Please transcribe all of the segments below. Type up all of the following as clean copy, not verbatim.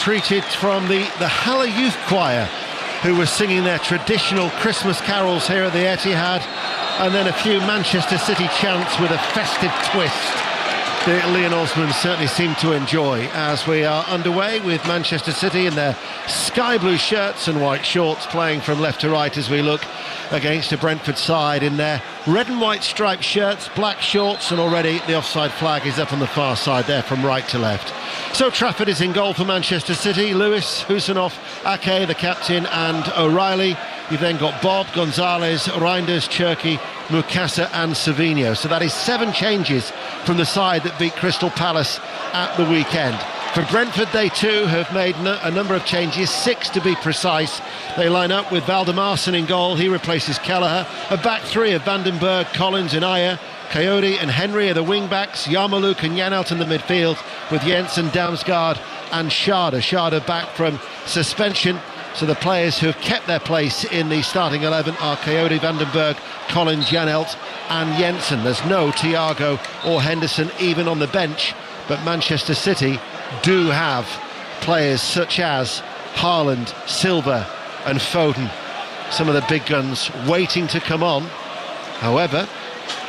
treated from the Halle Youth Choir, who were singing their traditional Christmas carols here at the Etihad, and then a few Manchester City chants with a festive twist that Leon Osman certainly seemed to enjoy as we are underway with Manchester City in their sky blue shirts and white shorts, playing from left to right as we look against a Brentford side in their red and white striped shirts, black shorts, and already the offside flag is up on the far side there from right to left. So Trafford is in goal for Manchester City. Lewis, Husanoff, Ake, the captain, and O'Reilly. You've then got Bob, Gonzalez, Reinders, Cherki, Mukasa and Savinho. So that is 7 changes from the side that beat Crystal Palace at the weekend. For Brentford, they too have made a number of changes, 6 to be precise. They line up with Valdemarson in goal. He replaces Kelleher. A back 3 of Vandenberg, Collins and Ayer. Coyote and Henry are the wing-backs. Yarmouk and Janelt in the midfield, with Jensen, Damsgaard and Schade. Schade back from suspension. So the players who have kept their place in the starting 11 are Coyote, Vandenberg, Collins, Janelt and Jensen. There's no Thiago or Henderson even on the bench, but Manchester City do have players such as Haaland, Silva and Foden, some of the big guns waiting to come on. However,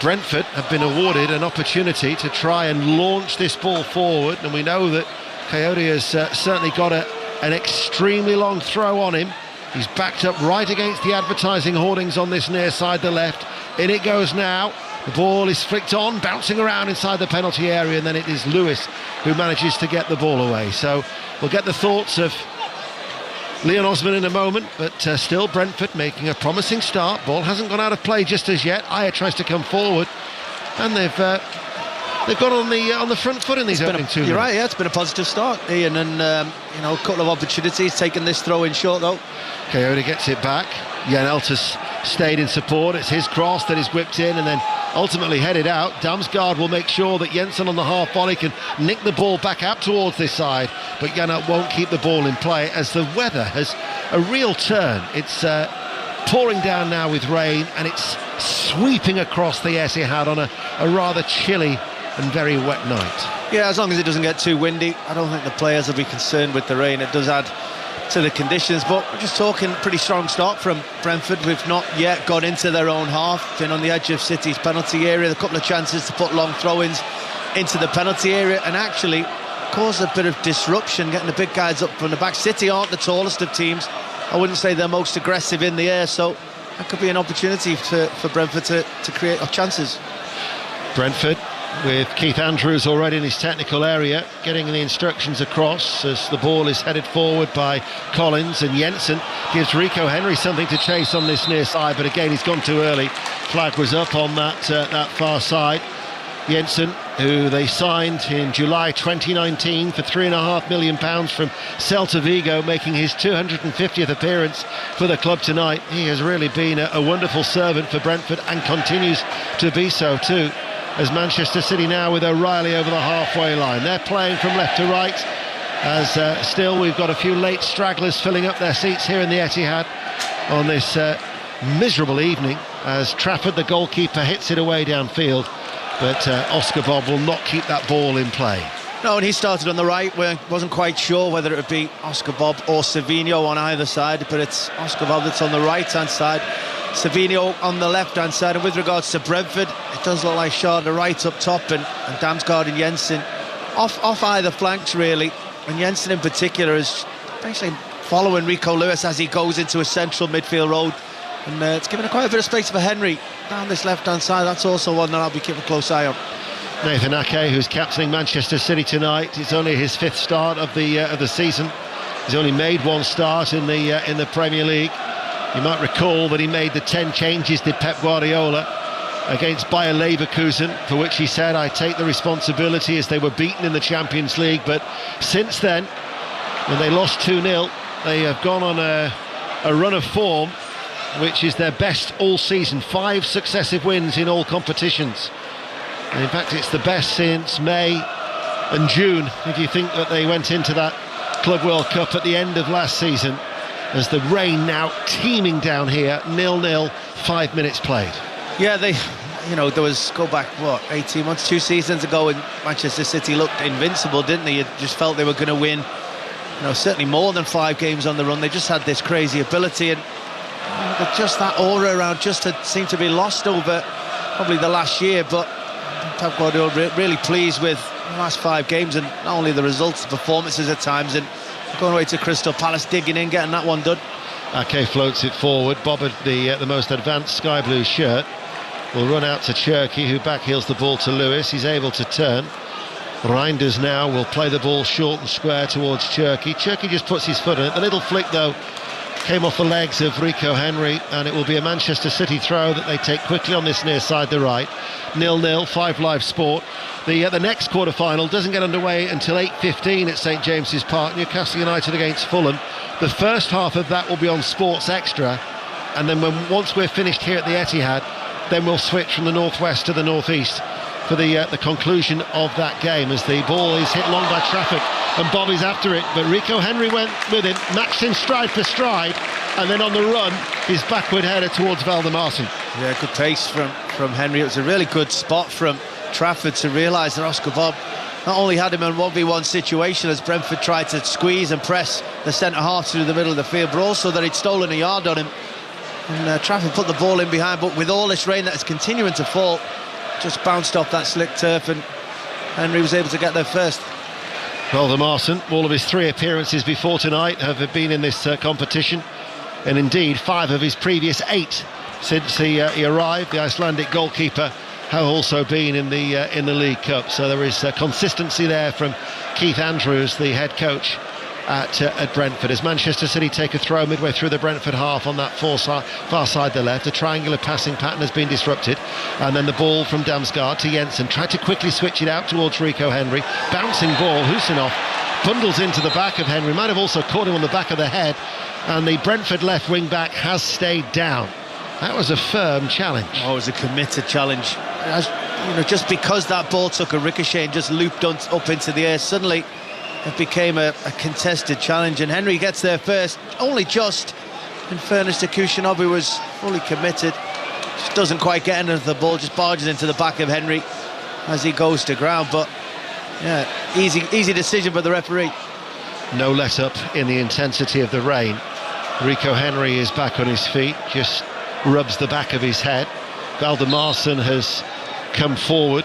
Brentford have been awarded an opportunity to try and launch this ball forward, and we know that Coyote has certainly got an extremely long throw on him. He's backed up right against the advertising hoardings on this near side, the left. In it goes now. The ball is flicked on, bouncing around inside the penalty area, and then it is Lewis who manages to get the ball away. So we'll get the thoughts of Leon Osman in a moment, but still Brentford making a promising start. Ball hasn't gone out of play just as yet. Ayer tries to come forward, and they've got on the front foot in these opening 2 minutes. You're right, yeah, it's been a positive start, Ian, and a couple of opportunities, taking this throw in short though. Coyote gets it back. Janelt has stayed in support. It's his cross that is whipped in and then ultimately headed out. Damsgaard will make sure that Jensen on the half volley can nick the ball back out towards this side, but Janelt won't keep the ball in play as the weather has a real turn. It's pouring down now with rain, and it's sweeping across the Etihad on a rather chilly and very wet night. Yeah, as long as it doesn't get too windy, I don't think the players will be concerned with the rain. It does add to the conditions, but we're just talking pretty strong start from Brentford. We've not yet got into their own half, been on the edge of City's penalty area, a couple of chances to put long throw-ins into the penalty area and actually cause a bit of disruption, getting the big guys up from the back. City aren't the tallest of teams. I wouldn't say they're most aggressive in the air, so that could be an opportunity for Brentford to create chances. Brentford with Keith Andrews already in his technical area, getting the instructions across as the ball is headed forward by Collins, and Jensen gives Rico Henry something to chase on this near side, but again he's gone too early. Flag was up on that far side. Jensen, who they signed in July 2019 for £3.5 million from Celta Vigo, making his 250th appearance for the club tonight. He has really been a wonderful servant for Brentford and continues to be so too. As Manchester City now with O'Reilly over the halfway line. They're playing from left to right, as still we've got a few late stragglers filling up their seats here in the Etihad on this miserable evening, as Trafford, the goalkeeper, hits it away downfield, but Oscar Bob will not keep that ball in play. No, and he started on the right. We wasn't quite sure whether it would be Oscar Bob or Savinho on either side, but it's Oscar Bob that's on the right-hand side, Savinho on the left-hand side. And with regards to Brentford, it does look like Schade right up top, and Damsgaard and Jensen off either flanks really, and Jensen in particular is basically following Rico Lewis as he goes into a central midfield road, and it's given quite a bit of space for Henry down this left-hand side. That's also one that I'll be keeping a close eye on. Nathan Ake, who's captaining Manchester City tonight, it's only his 5th start of the season. He's only made 1 start in the Premier League. You might recall that he made the 10 changes, did Pep Guardiola, against Bayer Leverkusen, for which he said, I take the responsibility, as they were beaten in the Champions League. But since then, when they lost 2-0, they have gone on a run of form which is their best all season. 5 successive wins in all competitions. And in fact, it's the best since May and June, if you think that they went into that Club World Cup at the end of last season, as the rain now teeming down here. 0-0, 5 minutes played. Yeah, there was, go back, 18 months, 2 seasons ago, when Manchester City looked invincible, didn't they? You just felt they were going to win certainly more than 5 games on the run. They just had this crazy ability, and just that aura around just had seemed to be lost over probably the last year. But Pep Guardiola really pleased with the last 5 games, and not only the results, the performances at times, and going away to Crystal Palace, digging in, getting that one done. Ake floats it forward. Bob, the most advanced sky blue shirt, will run out to Cherki, who backheels the ball to Lewis. He's able to turn. Reinders now will play the ball short and square towards Cherki. Cherki just puts his foot on it. The little flick, though, came off the legs of Rico Henry, and it will be a Manchester City throw that they take quickly on this near side, the right. 0-0, 5 Live Sport. The next quarter-final doesn't get underway until 8:15 at St James's Park. Newcastle United against Fulham. The first half of that will be on Sports Extra, and then once we're finished here at the Etihad, then we'll switch from the northwest to the northeast for the conclusion of that game, as the ball is hit long by Trafford and Bobby's after it, but Rico Henry went with him, matched him stride for stride, and then on the run his backward header towards Valdemarson. Yeah, good pace from Henry. It was a really good spot from Trafford to realise that Oscar Bob not only had him in a 1v1 situation as Brentford tried to squeeze and press the centre half through the middle of the field, but also that he'd stolen a yard on him, and Trafford put the ball in behind. But with all this rain that is continuing to fall, just bounced off that slick turf, and Henry was able to get there first. Valdemarson, all of his 3 appearances before tonight have been in this competition, and indeed 5 of his previous 8 since he arrived. The Icelandic goalkeeper has also been in the League Cup, so there is consistency there from Keith Andrews, the head coach at Brentford, as Manchester City take a throw midway through the Brentford half on that far side the left. The triangular passing pattern has been disrupted, and then the ball from Damsgaard to Jensen, tried to quickly switch it out towards Rico Henry, bouncing ball. Husinov bundles into the back of Henry, might have also caught him on the back of the head, and the Brentford left wing back has stayed down. That was a firm challenge. Oh, it was a committed challenge. Just because that ball took a ricochet and just looped up into the air, suddenly it became a contested challenge, and Henry gets there first, only just. In fairness to Kushyanov, who was fully committed, just doesn't quite get into the ball, just barges into the back of Henry as he goes to ground. But yeah, easy decision by the referee. No let up in the intensity of the rain. Rico Henry is back on his feet, just rubs the back of his head. Valdemarson has come forward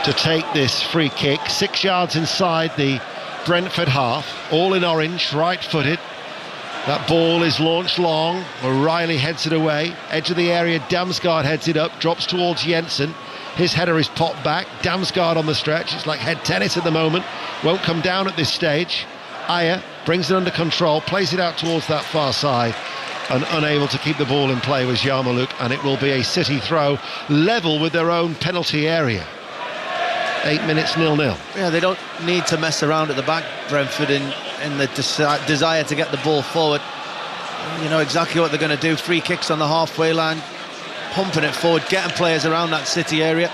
to take this free kick, 6 yards inside the Brentford half, all in orange, right-footed. That ball is launched long, O'Reilly heads it away, edge of the area, Damsgaard heads it up, drops towards Jensen. His header is popped back, Damsgaard on the stretch. It's like head tennis at the moment, won't come down at this stage. Ayer brings it under control, plays it out towards that far side, and unable to keep the ball in play was Yarmouk, and it will be a City throw, level with their own penalty area. 8 minutes, 0-0. Yeah, they don't need to mess around at the back, Brentford, in the desire to get the ball forward. You know exactly what they're going to do. Free kicks on the halfway line, pumping it forward, getting players around that City area.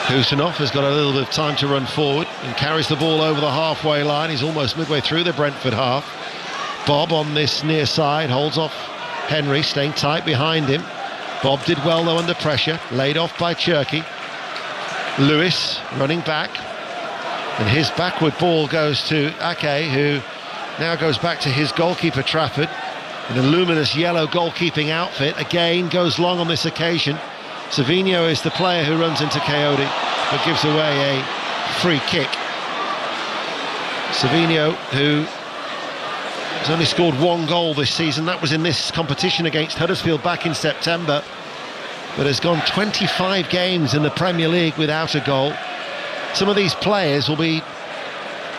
Husinov has got a little bit of time to run forward and carries the ball over the halfway line. He's almost midway through the Brentford half. Bob on this near side holds off Henry, staying tight behind him. Bob did well though under pressure, laid off by Cherki. Lewis running back, and his backward ball goes to Ake, who now goes back to his goalkeeper Trafford in a luminous yellow goalkeeping outfit. Again goes long on this occasion. Savinho is the player who runs into Coyote but gives away a free kick. Savinho, who has only scored 1 goal this season, that was in this competition against Huddersfield back in September, but has gone 25 games in the Premier League without a goal. Some of these players will be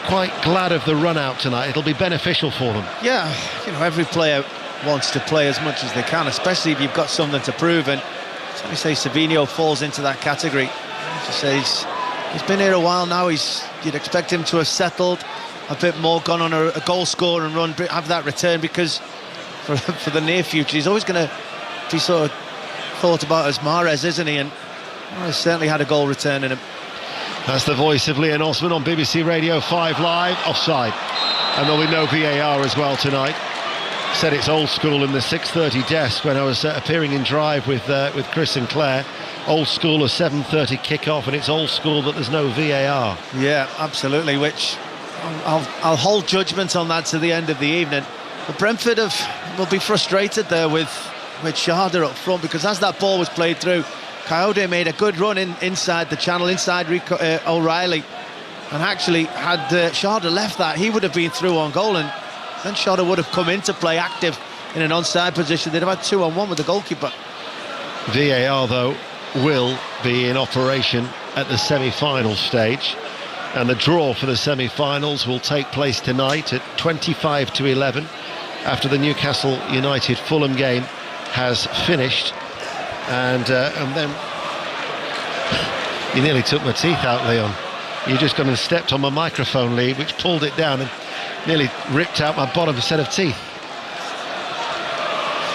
quite glad of the run out tonight. It'll be beneficial for them. Yeah, every player wants to play as much as they can, especially if you've got something to prove, and let me say Savinho falls into that category. Just say he's been here a while now. You'd expect him to have settled a bit more, gone on a goal score and run, have that return, because for the near future he's always going to be sort of thought about as Mahrez, isn't he? And he's certainly had a goal return in him. That's the voice of Leon Osman on BBC Radio 5 Live. Offside, and there'll be no VAR as well tonight. Said it's old school in the 6:30 desk when I was appearing in Drive with Chris and Claire. Old school, a 7:30 kick-off, and it's old school that there's no VAR. Yeah, absolutely, which I'll hold judgment on that to the end of the evening. But Brentford will be frustrated there with Shahada up front, because as that ball was played through, Coyote made a good run inside the channel, inside O'Reilly, and actually had Shahada left that, he would have been through on goal, and then Shahada would have come into play active in an onside position. They'd have had 2-on-1 with the goalkeeper. VAR, though, will be in operation at the semi-final stage, and the draw for the semi-finals will take place tonight at 25-11 after the Newcastle United Fulham game has finished. And then you nearly took my teeth out, Leon. You just gone and stepped on my microphone lead, which pulled it down and nearly ripped out my bottom set of teeth.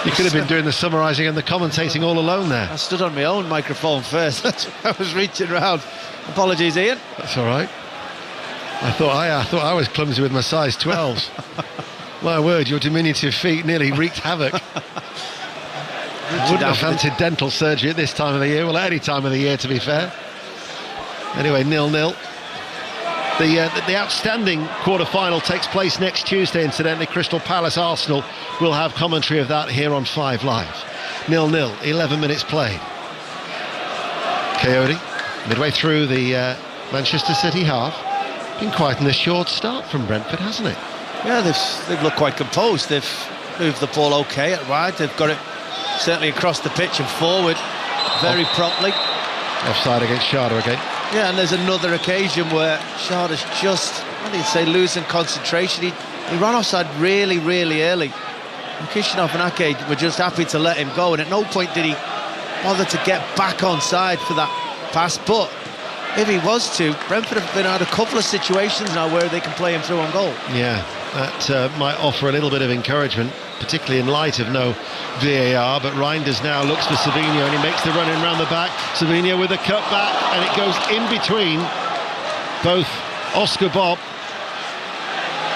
You could have been doing the summarising and the commentating all alone there. I stood on my own microphone first. That's why I was reaching around. Apologies, Ian. That's all right. I thought I was clumsy with my size 12s. My word, your diminutive feet nearly wreaked havoc. Wouldn't have fancied dental surgery at this time of the year. Well, at any time of the year, to be fair. Anyway, 0-0. The outstanding quarter-final takes place next Tuesday, incidentally. Crystal Palace Arsenal will have commentary of that here on 5 Live. 0-0, 11 minutes played. Coyote, midway through the Manchester City half. Been quite an assured start from Brentford, hasn't it? Yeah, they've looked quite composed. They've moved the ball okay at wide. They've got it certainly across the pitch and forward very promptly. Offside against Shada again. Yeah, and there's another occasion where Shada's just, what do you say, losing concentration. He ran offside really, really early. And Kishinov and Ake were just happy to let him go, and at no point did he bother to get back onside for that pass. But if he was to, Brentford have been out a couple of situations now where they can play him through on goal. Yeah, that might offer a little bit of encouragement, particularly in light of no VAR. But Reinders now looks for Savinho, and he makes the run in round the back. Savinho with a cut back, and it goes in between both Oscar Bob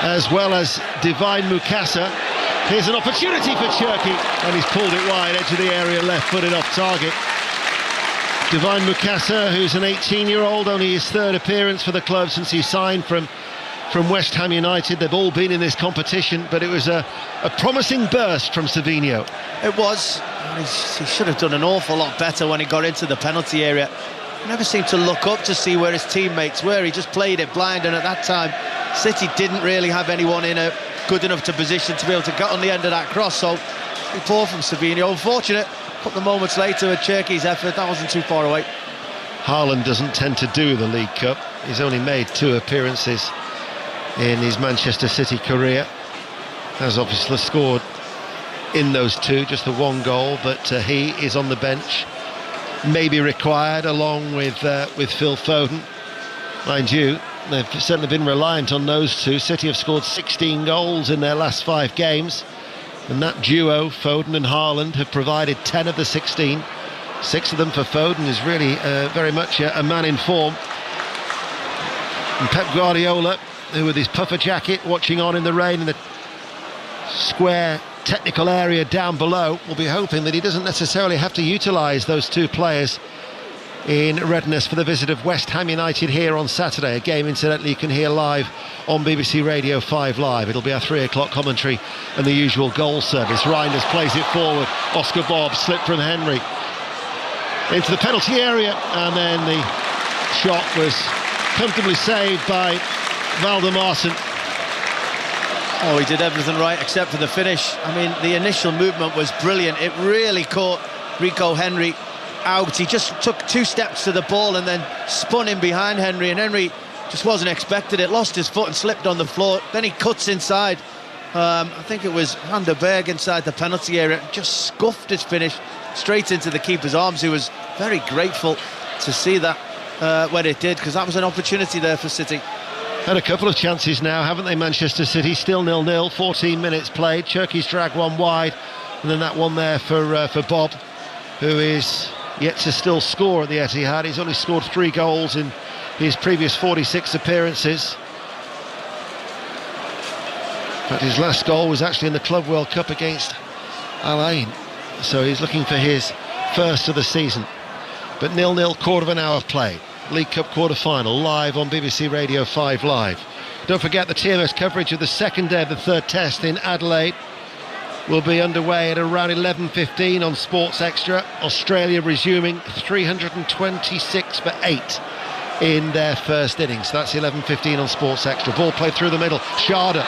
as well as Divine Mukasa. Here's an opportunity for Cherki, and he's pulled it wide, edge of the area, left-footed off target. Divine Mukasa, who's an 18-year-old, only his third appearance for the club since he signed from West Ham United. They've all been in this competition, but it was a promising burst from Savinho. It was. He should have done an awful lot better when he got into the penalty area. He never seemed to look up to see where his teammates were. He just played it blind, and at that time City didn't really have anyone in a good enough to position to be able to get on the end of that cross. So pretty poor from Savinho. Unfortunate. A couple of moments later with Cherki's effort, that wasn't too far away. Haaland doesn't tend to do the League Cup. He's only made 2 appearances in his Manchester City career. Has obviously scored in those 2, just the 1 goal, but he is on the bench, maybe required along with Phil Foden. Mind you, they've certainly been reliant on those 2. City have scored 16 goals in their last 5 games, and that duo, Foden and Haaland, have provided 10 of the 16. 6 of them for Foden is really very much a man in form. And Pep Guardiola, who with his puffer jacket watching on in the rain in the square technical area down below, will be hoping that he doesn't necessarily have to utilise those 2 players in readiness for the visit of West Ham United here on Saturday. A game, incidentally, you can hear live on BBC Radio 5 Live. It'll be our 3 o'clock commentary and the usual goal service. Reinders plays it forward. Oscar Bob slipped from Henry into the penalty area, and then the shot was comfortably saved by Valdemarson. Oh, he did everything right except for the finish. I mean, the initial movement was brilliant. It really caught Rico Henry out. He just took 2 steps to the ball and then spun in behind Henry, and Henry just wasn't expected it, lost his foot and slipped on the floor. Then he cuts inside. I think it was Van der Berg inside the penalty area, just scuffed his finish straight into the keeper's arms, who was very grateful to see that when it did, because that was an opportunity there for City. Had a couple of chances now, haven't they, Manchester City? Still 0-0, 14 minutes played. Cherki's dragged one wide, and then that one there for Bob, who is yet to still score at the Etihad. He's only scored 3 goals in his previous 46 appearances. In fact, his last goal was actually in the Club World Cup against Al Ain, so he's looking for his first of the season. But 0-0, quarter of an hour of play. League Cup quarter-final, live on BBC Radio 5 Live. Don't forget the TMS coverage of the second day of the third test in Adelaide will be underway at around 11:15 on Sports Extra. Australia resuming 326 for 8 in their first innings. That's 11:15 on Sports Extra. Ball played through the middle. Sharda.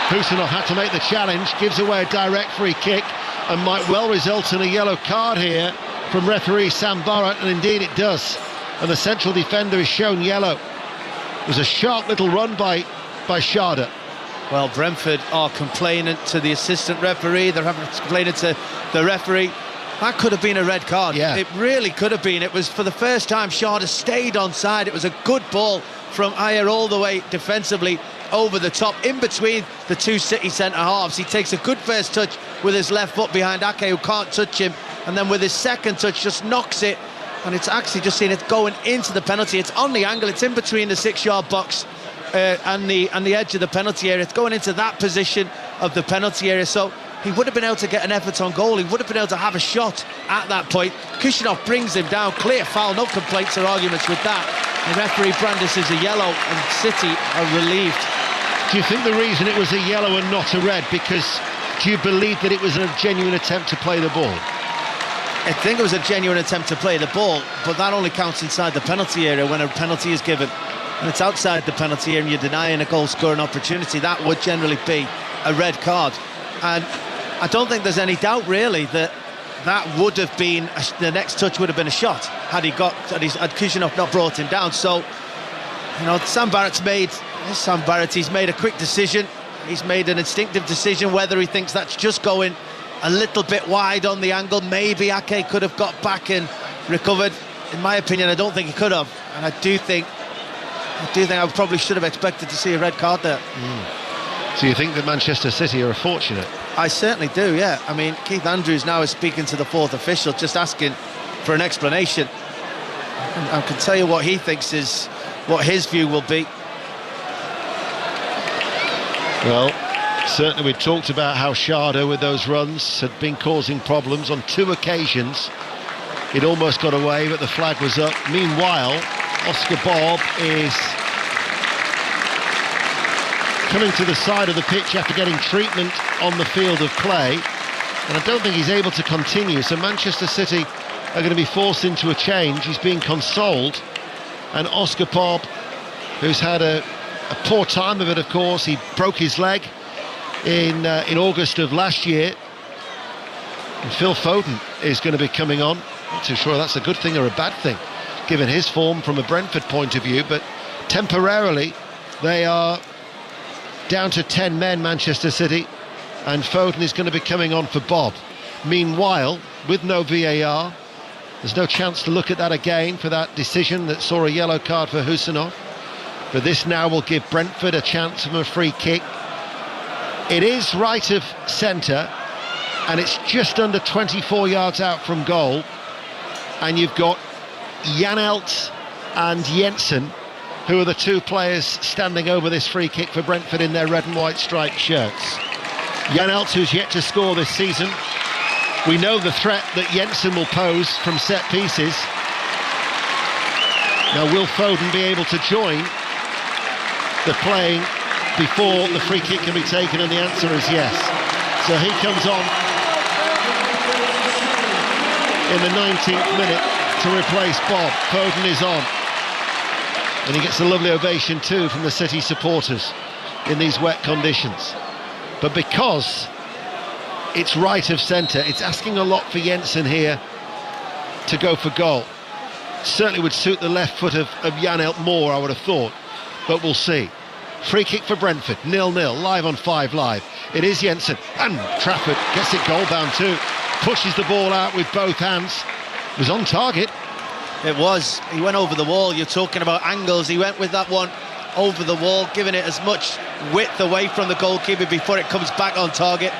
Husinov had to make the challenge, gives away a direct free kick and might well result in a yellow card here from referee Sam Barrett, and indeed it does. And the central defender is shown yellow. It was a sharp little run by Sharda. Well, Brentford are complaining to the assistant referee. They're complaining to the referee. That could have been a red card. Yeah. It really could have been. It was, for the first time, Sharda stayed onside. It was a good ball from Ayer all the way defensively over the top, in between the two City centre-halves. He takes a good first touch with his left foot behind Ake, who can't touch him, and then with his second touch just knocks it, and it's actually just seen it going into the penalty. It's on the angle. It's in between the 6-yard box and the edge of the penalty area. It's going into that position of the penalty area, so he would have been able to get an effort on goal. He would have been able to have a shot at that point. Kushnerov brings him down. Clear foul, no complaints or arguments with that. The referee brandishes a yellow, and City are relieved. Do you think the reason it was a yellow and not a red, because do you believe that it was a genuine attempt to play the ball? I think it was a genuine attempt to play the ball, but that only counts inside the penalty area when a penalty is given. And it's outside the penalty area and you're denying a goal-scoring opportunity. That would generally be a red card. And I don't think there's any doubt, really, that would have been the next touch would have been a shot had Kushnerov not brought him down. So, you know, Sam Barrett's made a quick decision. He's made an instinctive decision. Whether he thinks that's just going a little bit wide on the angle, maybe Ake could have got back and recovered. In my opinion, I don't think he could have, and I do think I probably should have expected to see a red card there. So you think that Manchester City are fortunate? I certainly do, yeah. I mean, Keith Andrews now is speaking to the fourth official, just asking for an explanation. I can tell you what he thinks is what his view will be. Well, certainly we talked about how Sharda, with those runs, had been causing problems on 2 occasions. It almost got away, but the flag was up. Meanwhile, Oscar Bob is coming to the side of the pitch after getting treatment on the field of play, and I don't think he's able to continue, so Manchester City are going to be forced into a change. He's being consoled, and Oscar Bob, who's had a poor time of it, of course. He broke his leg in August of last year, and Phil Foden is going to be coming on. Not too sure that's a good thing or a bad thing, given his form from a Brentford point of view, but temporarily they are down to 10 men, Manchester City, and Foden is going to be coming on for Bob. Meanwhile, with no VAR, there's no chance to look at that again for that decision that saw a yellow card for Husinov. But this now will give Brentford a chance of a free kick. It is right of centre, and it's just under 24 yards out from goal, and you've got Janelt and Jensen, who are the 2 players standing over this free kick for Brentford in their red and white striped shirts. Janelt, who's yet to score this season. We know the threat that Jensen will pose from set pieces. Now, will Foden be able to join the playing before the free kick can be taken? And the answer is yes. So he comes on in the 19th minute to replace Bob. Foden is on, and he gets a lovely ovation too from the City supporters in these wet conditions. But because it's right of centre, it's asking a lot for Jensen here to go for goal. Certainly would suit the left foot of Janelt more, I would have thought, but we'll see. Free kick for Brentford, 0-0, live on 5 Live. It is Jensen, and Trafford gets it goal bound too. Pushes the ball out with both hands. It was on target. It was. He went over the wall. You're talking about angles. He went with that one over the wall, giving it as much width away from the goalkeeper before it comes back on target.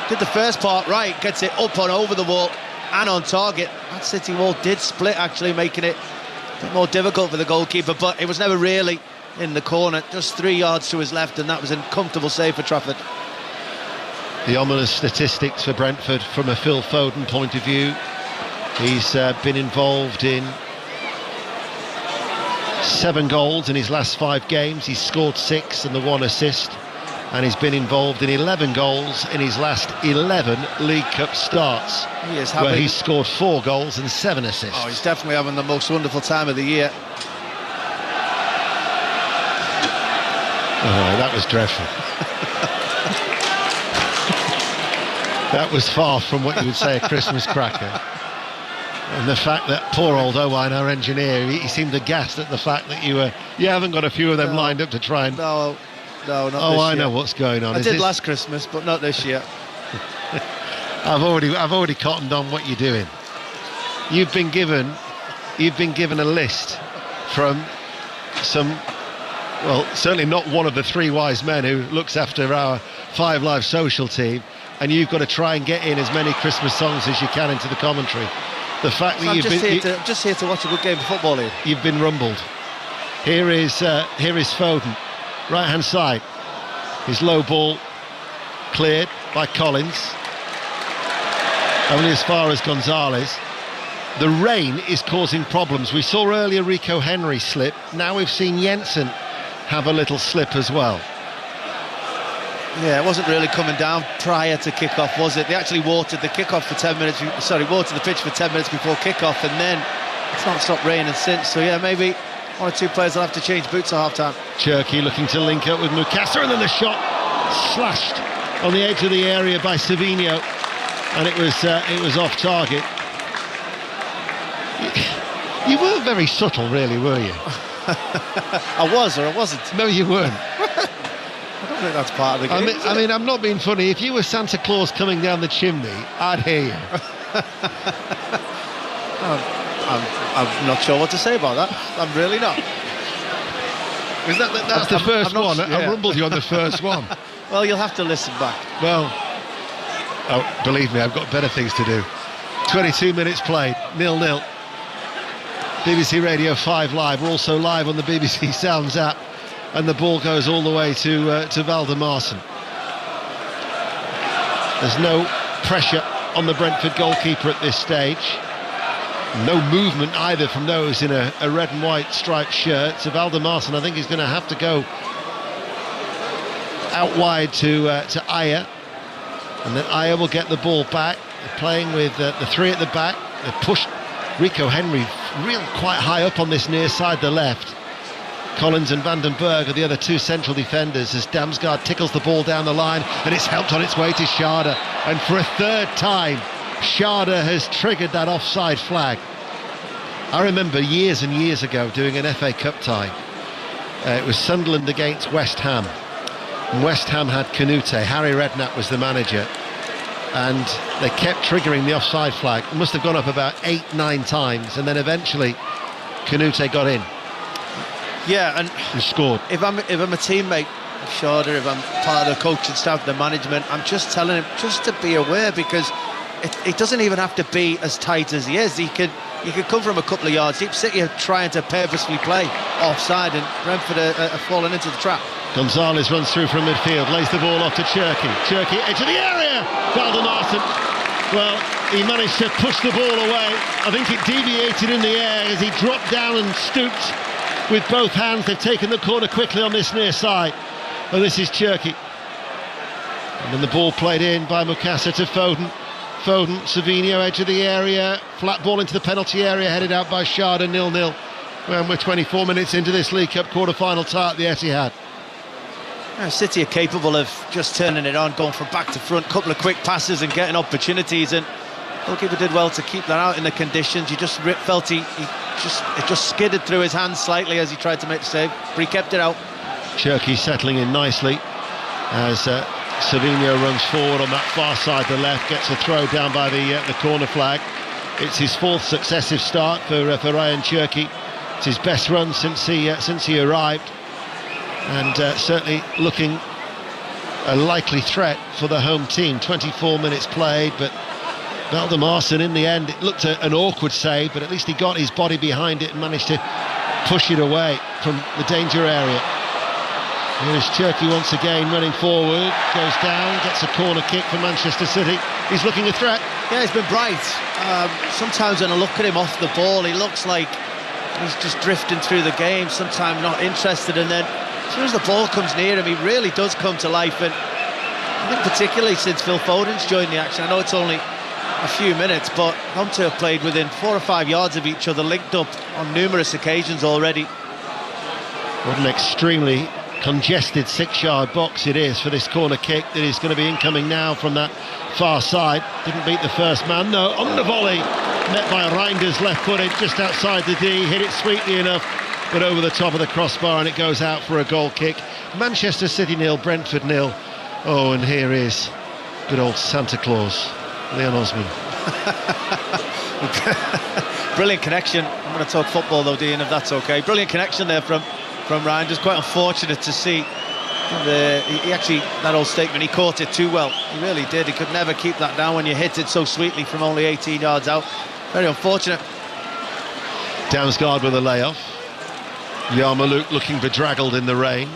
Did the first part right, gets it up and over the wall and on target. That City wall did split, actually, making it a bit more difficult for the goalkeeper, but it was never really in the corner, just 3 yards to his left, and that was a comfortable save for Trafford. The ominous statistics for Brentford from a Phil Foden point of view. He's been involved in 7 goals in his last 5 games. He's scored 6 and the 1 assist, and he's been involved in 11 goals in his last 11 League Cup starts, where he's scored 4 goals and 7 assists. Oh, he's definitely having the most wonderful time of the year. Oh, that was dreadful. That was far from what you would say a Christmas cracker. And the fact that poor old Owain, our engineer, he seemed aghast at the fact that you haven't got a few of them lined up to try and... No, not this year. Oh, I know what's going on. I did last Christmas, but not this year. I've already cottoned on what you're doing. You've been given a list from some, well, certainly not one of the 3 wise men who looks after our 5 Live social team, and you've got to try and get in as many Christmas songs as you can into the commentary. The fact that I'm just here to watch a good game of football here. You've been rumbled. Here is Foden, right hand side. His low ball cleared by Collins, only as far as Gonzalez. The rain is causing problems. We saw earlier Rico Henry slip. Now we've seen Jensen have a little slip as well. Yeah, it wasn't really coming down prior to kick-off, was it? They actually watered the kickoff for 10 minutes. Watered the pitch for 10 minutes before kick-off, and then it's not stopped raining since. So yeah, maybe 1 or 2 players will have to change boots at half-time. Cherky looking to link up with Mukasa, and then the shot slashed on the edge of the area by Savinho, and it was off target. You weren't very subtle, really, were you? I was, or I wasn't. No, you weren't. I don't think that's part of the game. I mean, I'm not being funny. If you were Santa Claus coming down the chimney, I'd hear you. I'm not sure what to say about that. I'm really not. That's the first one. I rumbled you on the first one. Well, you'll have to listen back. Well, believe me, I've got better things to do. 22 minutes played, 0-0. BBC Radio 5 Live. We're also live on the BBC Sounds app. And the ball goes all the way to Valdemarsen. There's no pressure on the Brentford goalkeeper at this stage. No movement either from those in a red and white striped shirt. So Valdemarsen, I think, is going to have to go out wide to Aya. And then Aya will get the ball back. They're playing with the 3 at the back. They've pushed Rico Henry quite high up on this near side, the left. Collins and Van den Berg are the other 2 central defenders as Damsgaard tickles the ball down the line, and it's helped on its way to Sharda. And for a 3rd time, Sharda has triggered that offside flag. I remember years and years ago doing an FA Cup tie. It was Sunderland against West Ham. And West Ham had Canute. Harry Redknapp was the manager. And they kept triggering the offside flag. It must have gone up about 8-9 times, and then eventually Canute got in. Yeah, and scored. If I'm a teammate of Sharda, if I'm part of the coaching staff, the management, I'm just telling him just to be aware, because it doesn't even have to be as tight as he is. He could come from a couple of yards deep. City are trying to purposefully play offside, and Brentford are falling into the trap. Gonzalez runs through from midfield, lays the ball off to Cherky. Cherky into the area. Valdemarsen. Well, he managed to push the ball away. I think it deviated in the air as he dropped down and stooped. With both hands, they've taken the corner quickly on this near side. And this is Cherky. And then the ball played in by Mukasa to Foden. Foden, Savinho, edge of the area. Flat ball into the penalty area, headed out by Sharda, 0-0. And we're 24 minutes into this League Cup quarter-final tie at the Etihad. City are capable of just turning it on, going from back to front, couple of quick passes and getting opportunities. And the goalkeeper did well to keep that out in the conditions. You just felt it just skidded through his hands slightly as he tried to make the save, but he kept it out. Cherky settling in nicely as Savinho runs forward on that far side, the left, gets a throw down by the corner flag. It's his 4th successive start for Ryan Cherky. It's his best run since he arrived, and certainly looking a likely threat for the home team. 24 minutes played, but Valdemarsen, in the end, it looked an awkward save, but at least he got his body behind it and managed to push it away from the danger area. Here's Cherky once again running forward, goes down, gets a corner kick for Manchester City. He's looking a threat. Yeah, he's been bright. Sometimes when I look at him off the ball, he looks like He's just drifting through the game, sometimes not interested, and then as soon as the ball comes near him, he really does come to life. And I think particularly since Phil Foden's joined the action, I know it's only a few minutes, but them two have played within 4 or 5 yards of each other, linked up on numerous occasions already. What an extremely congested 6-yard box it is for this corner kick that is going to be incoming now from that far side. Didn't beat the first man, no, on the volley, met by Reinders, left-footed, just outside the D, hit it sweetly enough, but over the top of the crossbar, and it goes out for a goal kick. Manchester City 0, Brentford 0. Oh, and here is good old Santa Claus, Leon Osman. Brilliant connection. I'm going to talk football though, Dean, if that's okay. Brilliant connection there from Ryan. Just quite unfortunate to see he actually, that old statement, he caught it too well. He really did. He could never keep that down when you hit it so sweetly from only 18 yards out. Very unfortunate. Damsgaard with a layoff. Yarmouk looking bedraggled in the rain.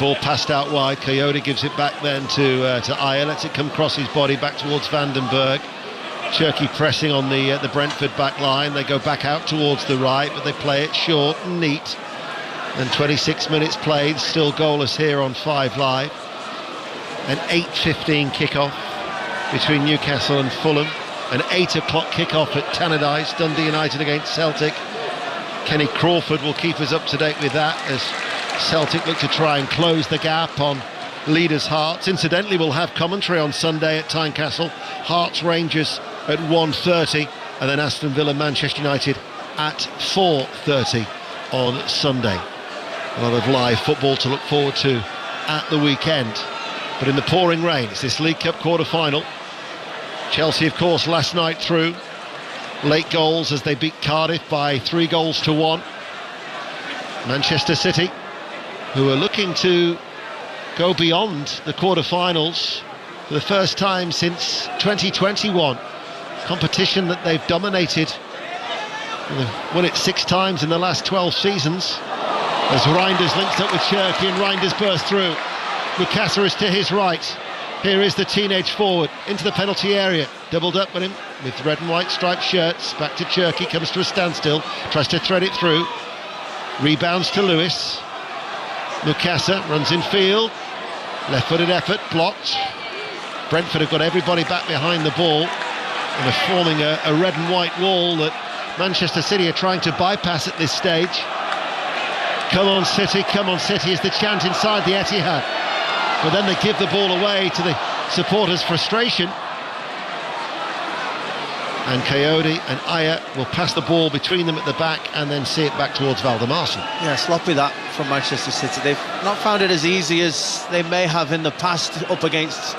Ball passed out wide. Coyote gives it back then to Ayer. Lets it come across his body back towards Vandenberg. Cherki pressing on the Brentford back line. They go back out towards the right, but they play it short and neat. And 26 minutes played, still goalless here on 5 Live. An 8:15 kickoff between Newcastle and Fulham. An 8 o'clock kickoff at Tannadice, Dundee United against Celtic. Kenny Crawford will keep us up to date with that as Celtic look to try and close the gap on leaders' Hearts. Incidentally, we'll have commentary on Sunday at Tynecastle. Hearts Rangers at 1:30, and then Aston Villa Manchester United at 4:30 on Sunday. A lot of live football to look forward to at the weekend. But in the pouring rain, it's this League Cup quarter-final. Chelsea, of course, last night through. Late goals as they beat Cardiff by 3-1. Manchester City, who are looking to go beyond the quarter-finals for the first time since 2021. Competition that they've dominated. They've won it 6 times in the last 12 seasons. As Reinders links up with Cherki, and Reinders burst through. Mukasa is to his right. Here is the teenage forward into the penalty area. Doubled up with him with red and white striped shirts. Back to Cherki, comes to a standstill. Tries to thread it through. Rebounds to Lewis. Mukasa runs in field. Left-footed effort, blocked. Brentford have got everybody back behind the ball and are forming a red and white wall that Manchester City are trying to bypass at this stage. Come on City is the chant inside the Etihad. But then they give the ball away to the supporters' frustration. And Coyote and Ayer will pass the ball between them at the back and then see it back towards Valdemarson. Yeah, sloppy that from Manchester City. They've not found it as easy as they may have in the past up against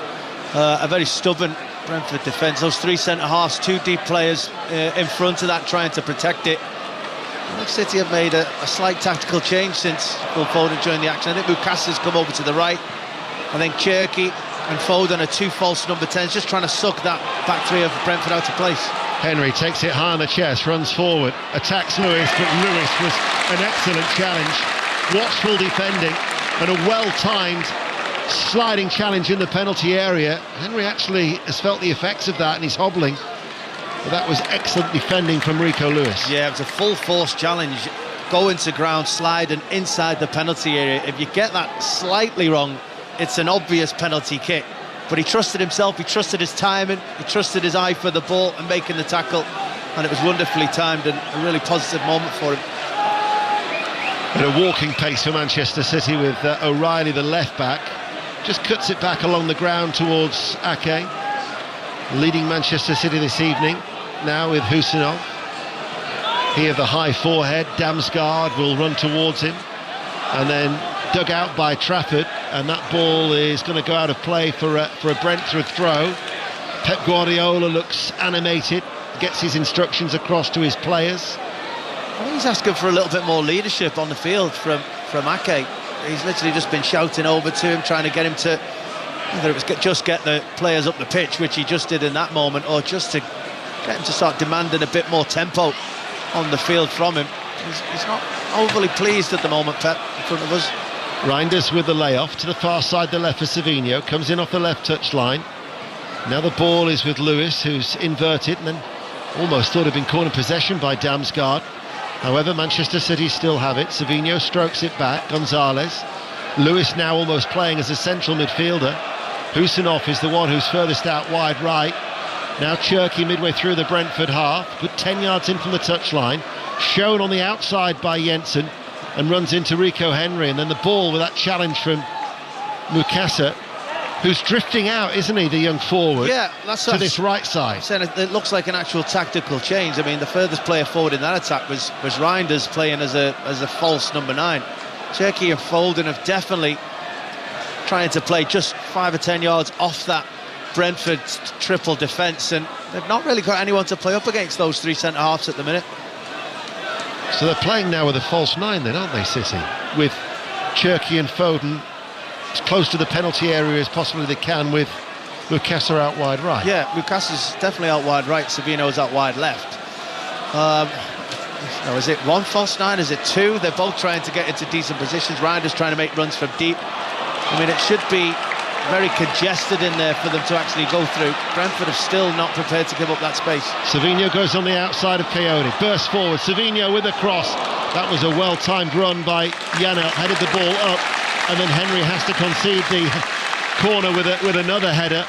a very stubborn Brentford defence. Those 3 centre-halves, 2 deep players in front of that trying to protect it. I think City have made a slight tactical change since Phil Foden joined the action. I think Mukasa's come over to the right. I think Cherki and Foden are 2 false number 10s, just trying to suck that back 3 of Brentford out of place. Henry takes it high on the chest, runs forward, attacks Lewis, but Lewis was an excellent challenge. Watchful defending and a well-timed sliding challenge in the penalty area. Henry actually has felt the effects of that and he's hobbling. But that was excellent defending from Rico Lewis. Yeah, it was a full force challenge. Go into ground, slide and inside the penalty area. If you get that slightly wrong, it's an obvious penalty kick. But he trusted himself, he trusted his timing, he trusted his eye for the ball and making the tackle. And it was wonderfully timed and a really positive moment for him. At a walking pace for Manchester City with O'Reilly, the left-back. Just cuts it back along the ground towards Ake. Leading Manchester City this evening, now with Husinov. He of the high forehead, Damsgaard will run towards him. And then dug out by Trafford, and that ball is going to go out of play for a Brentford throw. Pep Guardiola looks animated, gets his instructions across to his players. I think he's asking for a little bit more leadership on the field from Ake. He's literally just been shouting over to him, trying to get him to, whether it was just get the players up the pitch, which he just did in that moment, or just to get him to start demanding a bit more tempo on the field from him. He's not overly pleased at the moment, Pep, in front of us. Reinders with the layoff to the far side, the left for Savinho, comes in off the left touch line. Now the ball is with Lewis, who's inverted and then almost thought had been corner possession by Damsgaard. However, Manchester City still have it. Savinho strokes it back. Gonzalez. Lewis now almost playing as a central midfielder. Husinov is the one who's furthest out wide right. Now Cherky midway through the Brentford half, good 10 yards in from the touchline, shown on the outside by Jensen, and runs into Rico Henry, and then the ball with that challenge from Mukasa, who's drifting out, isn't he, the young forward? Yeah, that's to this right side. It looks like an actual tactical change. I mean, the furthest player forward in that attack was Reinders playing as a false number 9. Cherky and Foden have definitely trying to play just 5 or 10 yards off that Brentford triple defence, and they've not really got anyone to play up against those 3 centre-halves at the minute. So they're playing now with a false 9 then, aren't they, City? With Cherky and Foden as close to the penalty area as possibly they can, with Mukasa out wide right. Yeah, Mukasa's definitely out wide right, Savino's out wide left. Is it 1 false 9? Is it 2? They're both trying to get into decent positions. Reinders trying to make runs from deep. I mean, it should be very congested in there for them to actually go through. Brentford are still not prepared to give up that space. Savinho goes on the outside of Coyote, bursts forward, Savinho with a cross. That was a well-timed run by Janelt, headed the ball up, and then Henry has to concede the corner with another header.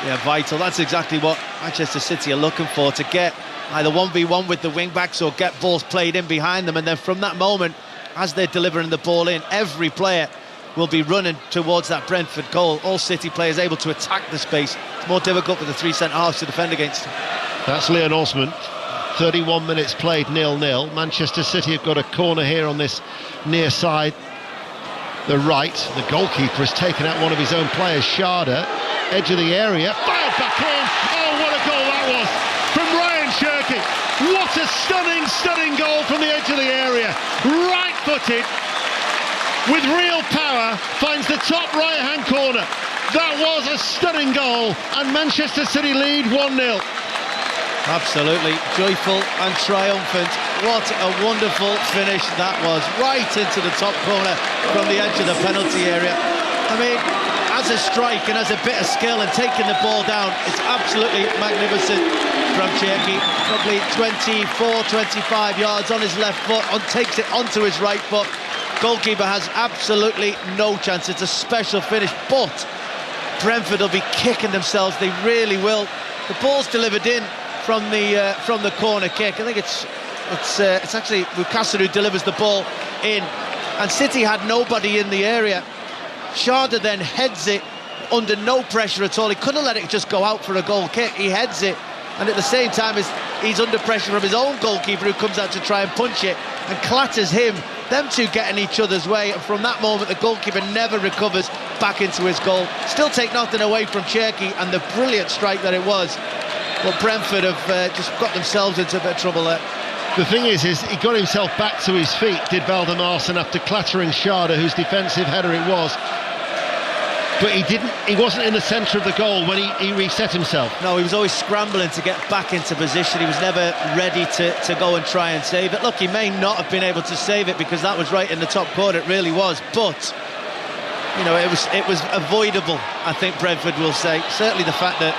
Yeah, vital. That's exactly what Manchester City are looking for, to get either 1v1 with the wing-backs or get balls played in behind them, and then from that moment, as they're delivering the ball in, every player will be running towards that Brentford goal. All City players able to attack the space. It's more difficult for the 3 centre-halves to defend against. That's Leon Osman. 31 minutes played, 0-0. Manchester City have got a corner here on this near side, the right. The goalkeeper has taken out one of his own players, Sharda. Edge of the area, fired back in. Oh, what a goal that was from Ryan Cherky. What a stunning goal from the edge of the area. Right-footed, with real power, finds the top right-hand corner. That was a stunning goal, and Manchester City lead 1-0. Absolutely joyful and triumphant. What a wonderful finish that was, right into the top corner from the edge of the penalty area. I mean, as a strike and as a bit of skill and taking the ball down, it's absolutely magnificent from Cherky. Probably 24, 25 yards on his left foot, takes it onto his right foot. Goalkeeper has absolutely no chance. It's a special finish, but Brentford will be kicking themselves. They really will. The ball's delivered in from the corner kick. I think it's actually Mukasa who delivers the ball in, and City had nobody in the area. Sharda then heads it under no pressure at all. He couldn't let it just go out for a goal kick. He heads it, and at the same time he's under pressure from his own goalkeeper, who comes out to try and punch it and clatters him. Them two get in each other's way, and from that moment the goalkeeper never recovers back into his goal. Still take nothing away from Cherky and the brilliant strike that it was, but Brentford have just got themselves into a bit of trouble there. The thing is he got himself back to his feet, did Valdemarson, after clattering Sharda, whose defensive header it was. But he wasn't in the centre of the goal when he reset himself. No, he was always scrambling to get back into position. He was never ready to go and try and save it. Look, he may not have been able to save it because that was right in the top corner, it really was. But, you know, it was avoidable, I think Brentford will say. Certainly the fact that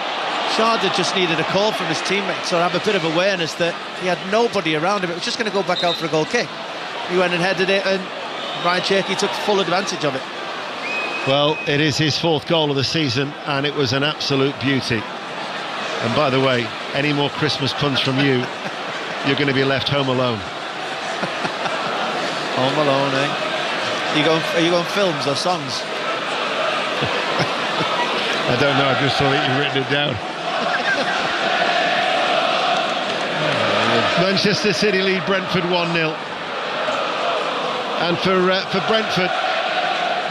Sharda just needed a call from his teammates, or have a bit of awareness that he had nobody around him. It was just going to go back out for a goal kick. He went and headed it, and Ryan Cherky took full advantage of it. Well, it is his 4th goal of the season, and it was an absolute beauty. And by the way, any more Christmas puns from you, you're going to be left home alone. Home alone, eh? Are you going films or songs? I don't know, I just saw that you've written it down. Manchester City lead Brentford 1-0. And for Brentford,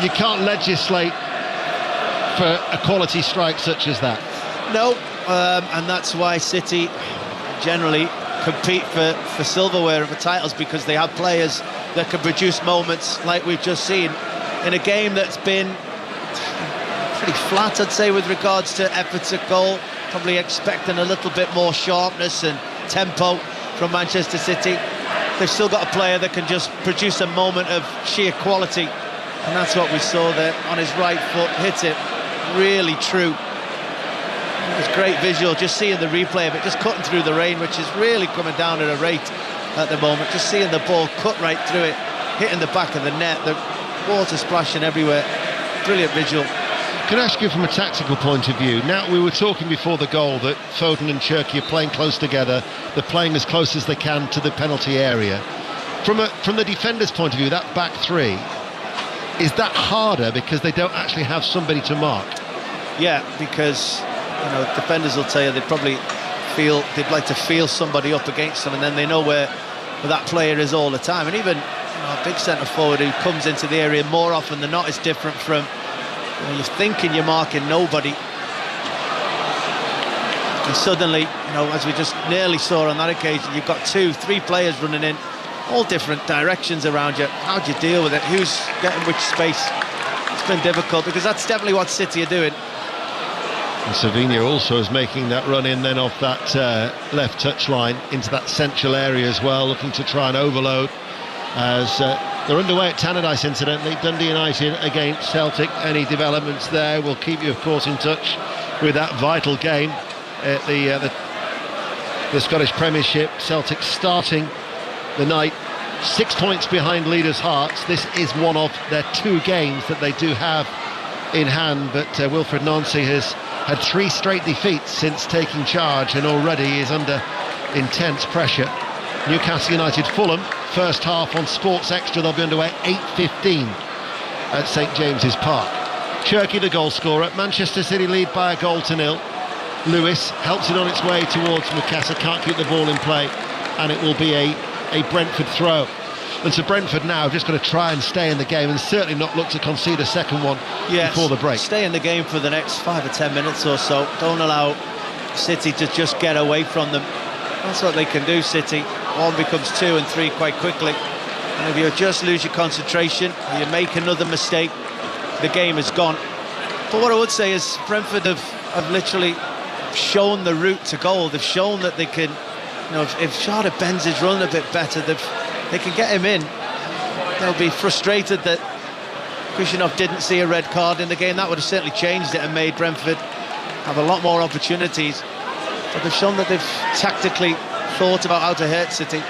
you can't legislate for a quality strike such as that. No, and that's why City generally compete for silverware and for titles, because they have players that can produce moments like we've just seen in a game that's been pretty flat, I'd say, with regards to efforts at goal. Probably expecting a little bit more sharpness and tempo from Manchester City. They've still got a player that can just produce a moment of sheer quality, and that's what we saw there on his right foot. Hit it really true. It was great visual, just seeing the replay of it, just cutting through the rain, which is really coming down at a rate at the moment. Just seeing the ball cut right through it, hitting the back of the net, the water splashing everywhere. Brilliant visual. Can I ask you from a tactical point of view? Now, we were talking before the goal that Foden and Cherki are playing close together. They're playing as close as they can to the penalty area. From the defender's point of view, that back three, is that harder because they don't actually have somebody to mark? Yeah, because defenders will tell you they'd like to feel somebody up against them, and then they know where that player is all the time. And even a big centre forward who comes into the area more often than not is different from you're thinking you're marking nobody, and suddenly, as we just nearly saw on that occasion, you've got 2-3 players running in all different directions around you. How do you deal with it? Who's getting which space? It's been difficult, because that's definitely what City are doing. And Savinho also is making that run in then off that left touch line into that central area as well, looking to try and overload as they're underway at Tannadice, incidentally. Dundee United against Celtic. Any developments there, we'll keep you of course in touch with that vital game at the Scottish Premiership. Celtic starting the night 6 points behind leaders' Hearts. This is one of their 2 games that they do have in hand, but Wilfred Nancy has had 3 straight defeats since taking charge and already is under intense pressure. Newcastle United Fulham, first half on Sports Extra. They'll be underway 8:15 at St James's Park. Cherki, the goal scorer. Manchester City lead by 1-0. Lewis helps it on its way towards Mukasa, can't keep the ball in play, and it will be a Brentford throw. And so Brentford now have just got to try and stay in the game and certainly not look to concede a second one before the break. Stay in the game for the next 5 or 10 minutes or so. Don't allow City to just get away from them. That's what they can do, City. 1 becomes 2 and 3 quite quickly. And if you just lose your concentration, you make another mistake, the game is gone. But what I would say is Brentford have literally shown the route to goal. They've shown that they can, if Sharda Benz is running a bit better, they can get him in. They'll be frustrated that Kushinov didn't see a red card in the game. That would have certainly changed it and made Brentford have a lot more opportunities. But they've shown that they've tactically thought about how to hurt City.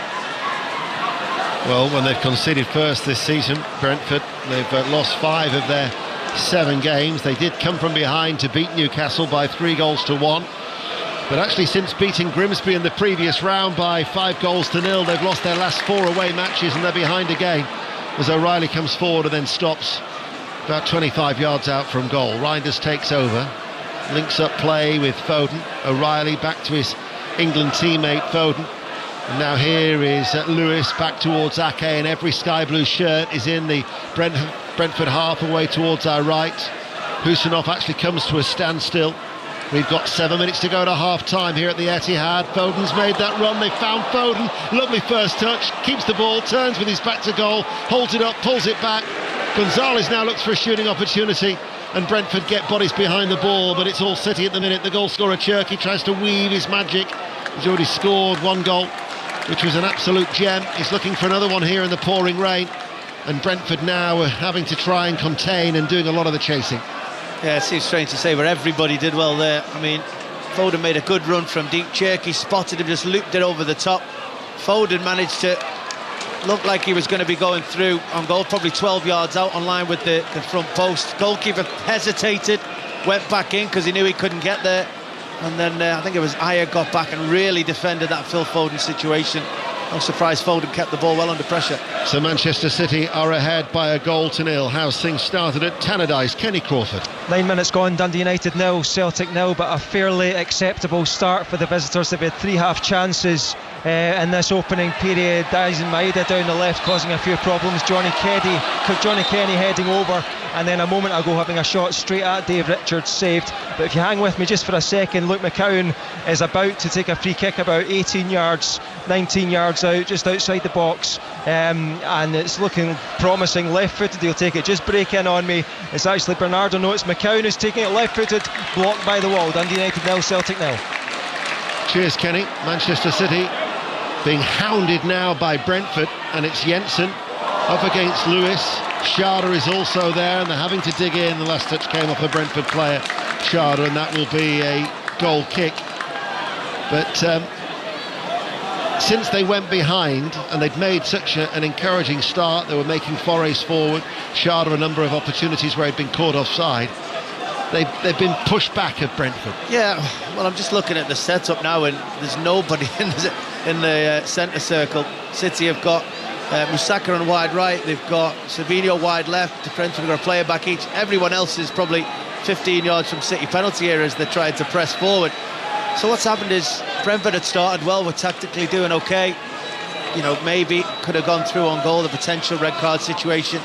Well, when they've conceded first this season, Brentford, they've lost 5 of their 7 games. They did come from behind to beat Newcastle by 3-1. But actually, since beating Grimsby in the previous round by 5-0, they've lost their last 4 away matches and they're behind again as O'Reilly comes forward and then stops about 25 yards out from goal. Reinders takes over, links up play with Foden. O'Reilly back to his England teammate Foden. And now here is Lewis back towards Ake, and every sky blue shirt is in the Brentford half away towards our right. Husinov actually comes to a standstill. We've got 7 minutes to go to half-time here at the Etihad. Foden's made that run, they found Foden. Lovely first touch, keeps the ball, turns with his back to goal, holds it up, pulls it back. Gonzalez now looks for a shooting opportunity, and Brentford get bodies behind the ball, but it's all City at the minute. The goal scorer Cherki tries to weave his magic. He's already scored 1 goal, which was an absolute gem. He's looking for another one here in the pouring rain, and Brentford now are having to try and contain and doing a lot of the chasing. Yeah, it seems strange to say, but everybody did well there. I mean, Foden made a good run from deep. Cherki spotted him, just looped it over the top. Foden managed to look like he was going to be going through on goal, probably 12 yards out on line with the front post. Goalkeeper hesitated, went back in because he knew he couldn't get there. And then I think it was Ayer got back and really defended that Phil Foden situation. No surprise Foden kept the ball well under pressure. So Manchester City are ahead by 1-0. How's things started at Tannadice? Kenny Crawford. 9 minutes gone, Dundee United 0, Celtic 0, but a fairly acceptable start for the visitors. They've had 3 half chances in this opening period. Daisen Maeda down the left causing a few problems. Johnny Kenny heading over, and then a moment ago having a shot straight at Dave Richards, saved. But if you hang with me just for a second, Luke McCowan is about to take a free kick about 19 yards out, just outside the box, and it's looking promising. Left-footed, he'll take it, just break in on me. It's actually Bernardo, no, it's McCowan who's taking it left-footed, blocked by the wall. Dundee United 0, Celtic 0. Cheers, Kenny. Manchester City being hounded now by Brentford, and it's Jensen up against Lewis. Sharda is also there, and they're having to dig in. The last touch came off a Brentford player, Sharda, and that will be a goal kick. But since they went behind and they'd made such an encouraging start, they were making forays forward. Sharda a number of opportunities where he'd been caught offside. They've been pushed back at Brentford. Yeah, well, I'm just looking at the setup now, and there's nobody in the centre circle. City have got Musaka on wide right, they've got Savinho wide left, Brentford have got a player back each. Everyone else is probably 15 yards from City penalty area as they're trying to press forward. So what's happened is Brentford had started well, we're tactically doing okay. You know, maybe could have gone through on goal, the potential red card situation.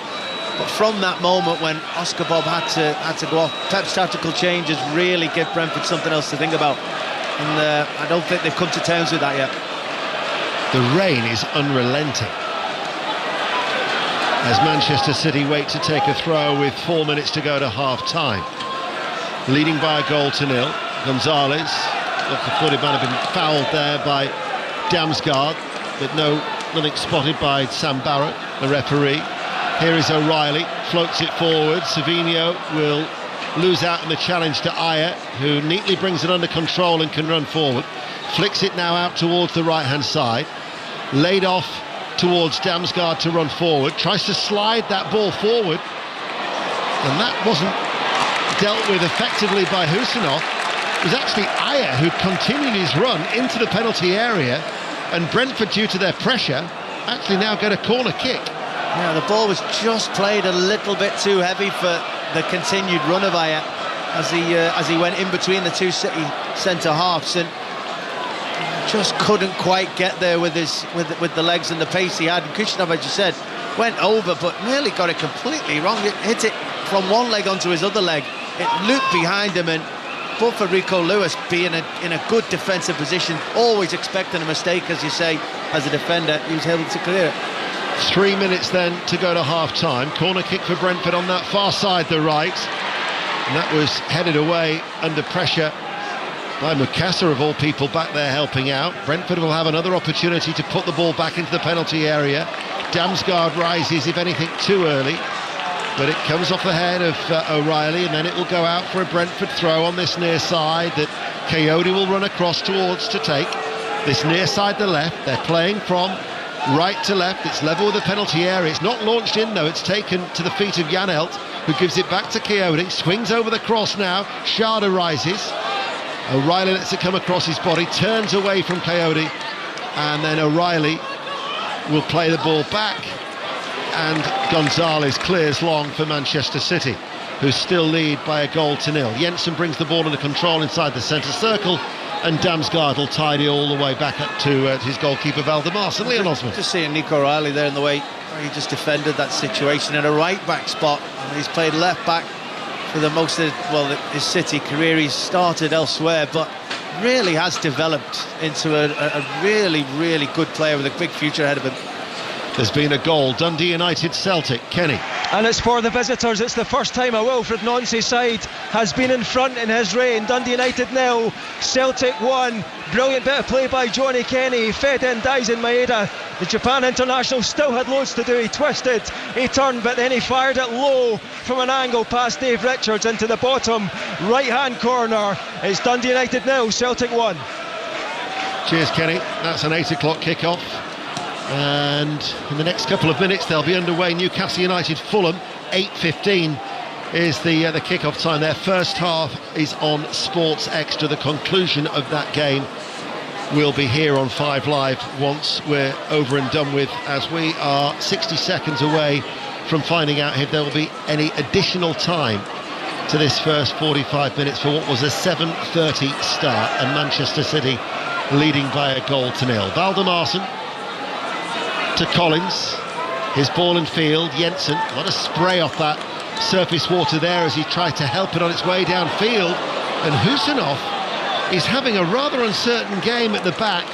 But from that moment when Oscar Bob had to go off, Pep's tactical changes really give Brentford something else to think about. And I don't think they've come to terms with that yet. The rain is unrelenting as Manchester City wait to take a throw with 4 minutes to go to half-time. Leading by a goal to nil. Gonzalez, off the foot, it might have been fouled there by Damsgaard, but nothing spotted by Sam Barrett, the referee. Here is O'Reilly, floats it forward. Savinho will lose out in the challenge to Ayer, who neatly brings it under control and can run forward. Flicks it now out towards the right-hand side. Laid off towards Damsgaard to run forward. Tries to slide that ball forward. And that wasn't dealt with effectively by Husinov. It was actually Ayer who continued his run into the penalty area. And Brentford, due to their pressure, actually now get a corner kick. Yeah, the ball was just played a little bit too heavy for the continued run of Ayer as he went in between the two City centre halves and just couldn't quite get there with the legs and the pace he had. And Kushnov, as you said, went over but nearly got it completely wrong. It hit it from one leg onto his other leg. It looped behind him, and but for Rico Lewis being in a good defensive position, always expecting a mistake, as you say, as a defender, he was able to clear it. 3 minutes then to go to half-time. Corner kick for Brentford on that far side, the right. And that was headed away under pressure by Mukasa, of all people, back there helping out. Brentford will have another opportunity to put the ball back into the penalty area. Damsgaard rises, if anything, too early. But it comes off the head of O'Reilly, and then it will go out for a Brentford throw on this near side that Coyote will run across towards to take. This near side, the left, they're playing from right to left. It's level with the penalty area. It's not launched in though, it's taken to the feet of Janelt, who gives it back to Coyote. Swings over the cross now. Sharda rises. O'Reilly lets it come across his body, turns away from Coyote, and then O'Reilly will play the ball back, and Gonzalez clears long for Manchester City, who still lead by a goal to nil. Jensen brings the ball under control inside the centre circle, and Damsgaard will tidy all the way back up to his goalkeeper Valdemars and Leon Osman. Just seeing Nico O'Reilly there in the way he just defended that situation in a right back spot. He's played left back for the most of his City career. He's started elsewhere, but really has developed into a really good player with a big future ahead of him. There's been a goal. Dundee United Celtic. Kenny. And it's for the visitors. It's the first time a Wilfred Nancy side has been in front in his reign. Dundee United 0, Celtic 1. Brilliant bit of play by Johnny Kenny. He fed in Daisen Maeda. The Japan international still had loads to do. He twisted, he turned, but then he fired it low from an angle past Dave Richards into the bottom right hand corner. It's Dundee United 0, Celtic 1. Cheers, Kenny. That's an 8 o'clock kick-off. And in the next couple of minutes they'll be underway. Newcastle United Fulham, 8:15 is the kick-off time. Their first half is on Sports Extra. The conclusion of that game will be here on 5 Live once we're over and done with, as we are 60 seconds away from finding out if there will be any additional time to this first 45 minutes for what was a 7:30 start, and Manchester City leading by a goal to nil. Valdemarsson to Collins, his ball in field. Jensen, what a spray off that surface water there as he tried to help it on its way downfield. And Husinov is having a rather uncertain game at the back.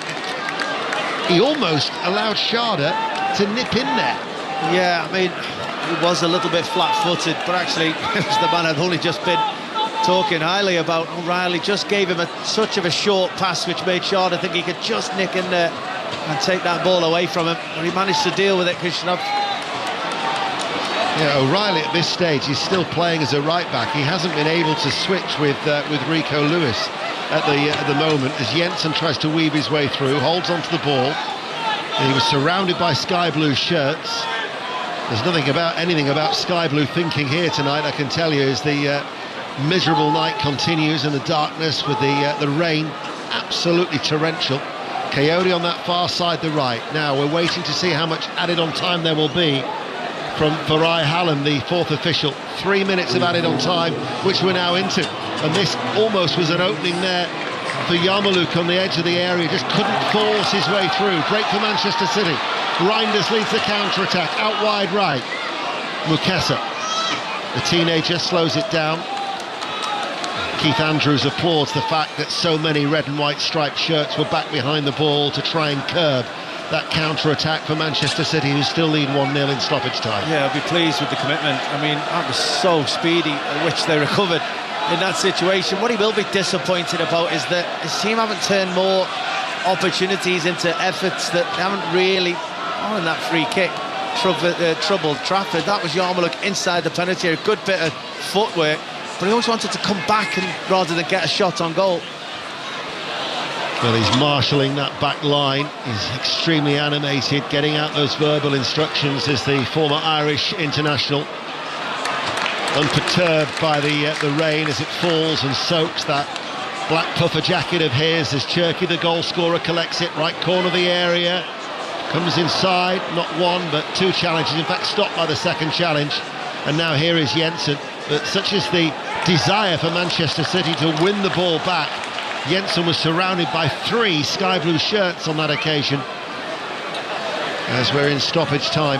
He almost allowed Sharda to nip in there. Yeah, I mean, he was a little bit flat-footed, but actually it was the man I've only just been talking highly about. O'Reilly just gave him such of a short pass, which made Sharda think he could just nick in there and take that ball away from him, but he managed to deal with it. Kushnov. Yeah, O'Reilly at this stage is still playing as a right back. He hasn't been able to switch with Rico Lewis at the moment, as Jensen tries to weave his way through, holds onto the ball. And he was surrounded by sky blue shirts. There's anything about sky blue thinking here tonight, I can tell you, as the miserable night continues and the darkness with the rain absolutely torrential. Coyote on that far side, the right. Now we're waiting to see how much added on time there will be from Farai Hallam, the fourth official. 3 minutes of added on time, which we're now into. And this almost was an opening there for Yarmouk on the edge of the area. Just couldn't force his way through. Break for Manchester City. Reinders leads the counter-attack. Out wide right. Mukasa, the teenager, slows it down. Keith Andrews applauds the fact that so many red and white striped shirts were back behind the ball to try and curb that counter-attack for Manchester City, who still lead 1-0 in stoppage time. Yeah, I'll be pleased with the commitment. I mean, that was so speedy at which they recovered in that situation. What he will be disappointed about is that his team haven't turned more opportunities into efforts that haven't really, in that free kick, troubled Trafford. That was Yarmouk inside the penalty area, a good bit of footwork, but he always wanted to come back and rather than get a shot on goal. Well, he's marshalling that back line. He's extremely animated, getting out those verbal instructions as the former Irish international. Unperturbed by the rain as it falls and soaks that black puffer jacket of his, as Cherki, the goal scorer, collects it, right corner of the area. Comes inside, not one, but two challenges. In fact, stopped by the second challenge. And now here is Jensen. But such is the desire for Manchester City to win the ball back. Jensen was surrounded by 3 sky blue shirts on that occasion, as we're in stoppage time,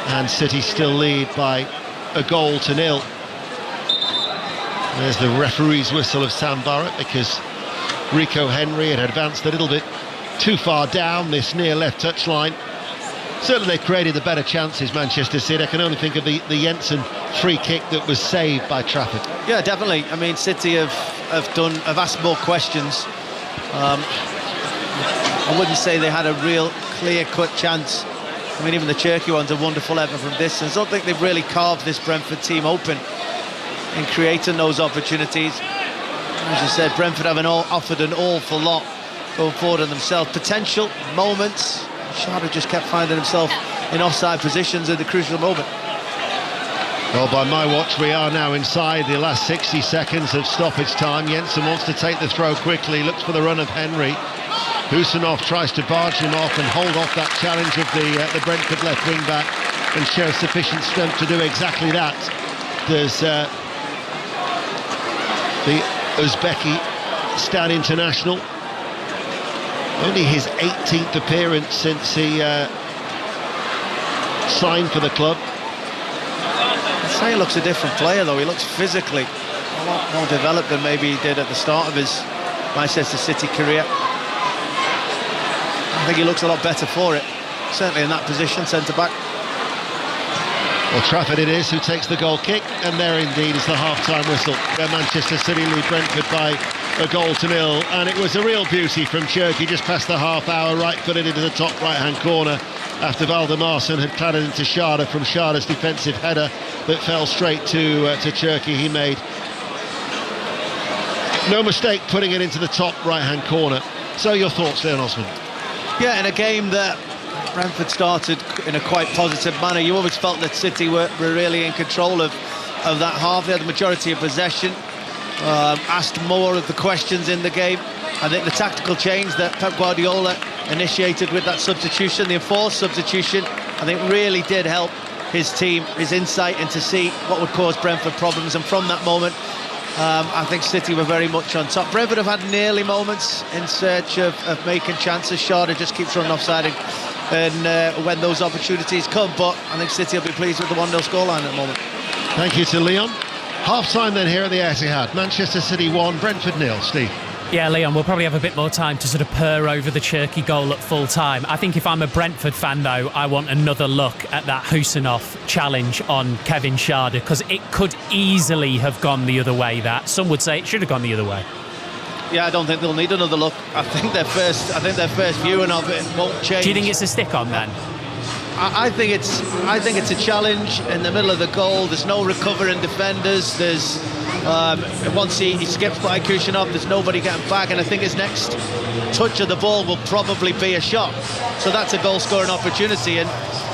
and City still lead by 1-0. There's the referee's whistle of Sam Barrett, because Rico Henry had advanced a little bit too far down this near left touchline. Certainly they created the better chances, Manchester City. I can only think of the Jensen free kick that was saved by Trafford. Yeah, definitely. I mean, City have asked more questions. I wouldn't say they had a real clear-cut chance. I mean, even the Cherki one's a wonderful effort from distance. I don't think they've really carved this Brentford team open in creating those opportunities. As you said, Brentford have offered an awful lot going forward on themselves. Potential moments. Sharda just kept finding himself in offside positions at the crucial moment. Well, by my watch, we are now inside the last 60 seconds of stoppage time. Jensen wants to take the throw quickly, looks for the run of Henry. Husinov tries to barge him off and hold off that challenge of the Brentford left wing back, and shows sufficient strength to do exactly that. There's the Uzbeki Stade International. Only his 18th appearance since he signed for the club. I'd say he looks a different player, though. He looks physically a lot more developed than maybe he did at the start of his Manchester City career. I think he looks a lot better for it, certainly in that position, centre-back. Well, Trafford it is who takes the goal kick, and there indeed is the half-time whistle, where Manchester City lead Brentford by 1-0, and it was a real beauty from Cherki, just past the half-hour, right-footed into the top right-hand corner, after Valdemarson had clattered into Sharda from Sharda's defensive header that fell straight to Cherki. He made no mistake putting it into the top right-hand corner. So your thoughts, Leon Osman? Yeah, in a game that Brentford started in a quite positive manner, you always felt that City were really in control of that half. They had the majority of possession, asked more of the questions in the game. I think the tactical change that Pep Guardiola initiated with that substitution, the enforced substitution, I think really did help his team, his insight into see what would cause Brentford problems. And from that moment, I think City were very much on top. Brentford have had nearly moments in search of making chances. Sharda just keeps running offside and when those opportunities come, but I think City will be pleased with the 1-0 scoreline at the moment. Thank you to Leon. Half-time then here at the Etihad. Manchester City 1, Brentford 0. Steve? Yeah, Leon, we'll probably have a bit more time to sort of purr over the Cherki goal at full time. I think if I'm a Brentford fan, though, I want another look at that Husinov challenge on Kevin Sharda, because it could easily have gone the other way. That some would say it should have gone the other way. Yeah, I don't think they'll need another look. I think their first viewing of it won't change. Do you think it's a stick on then? I think it's a challenge in the middle of the goal. There's no recovering defenders. There's once he skips by Kushinov, there's nobody getting back, and I think his next touch of the ball will probably be a shot. So that's a goal-scoring opportunity, and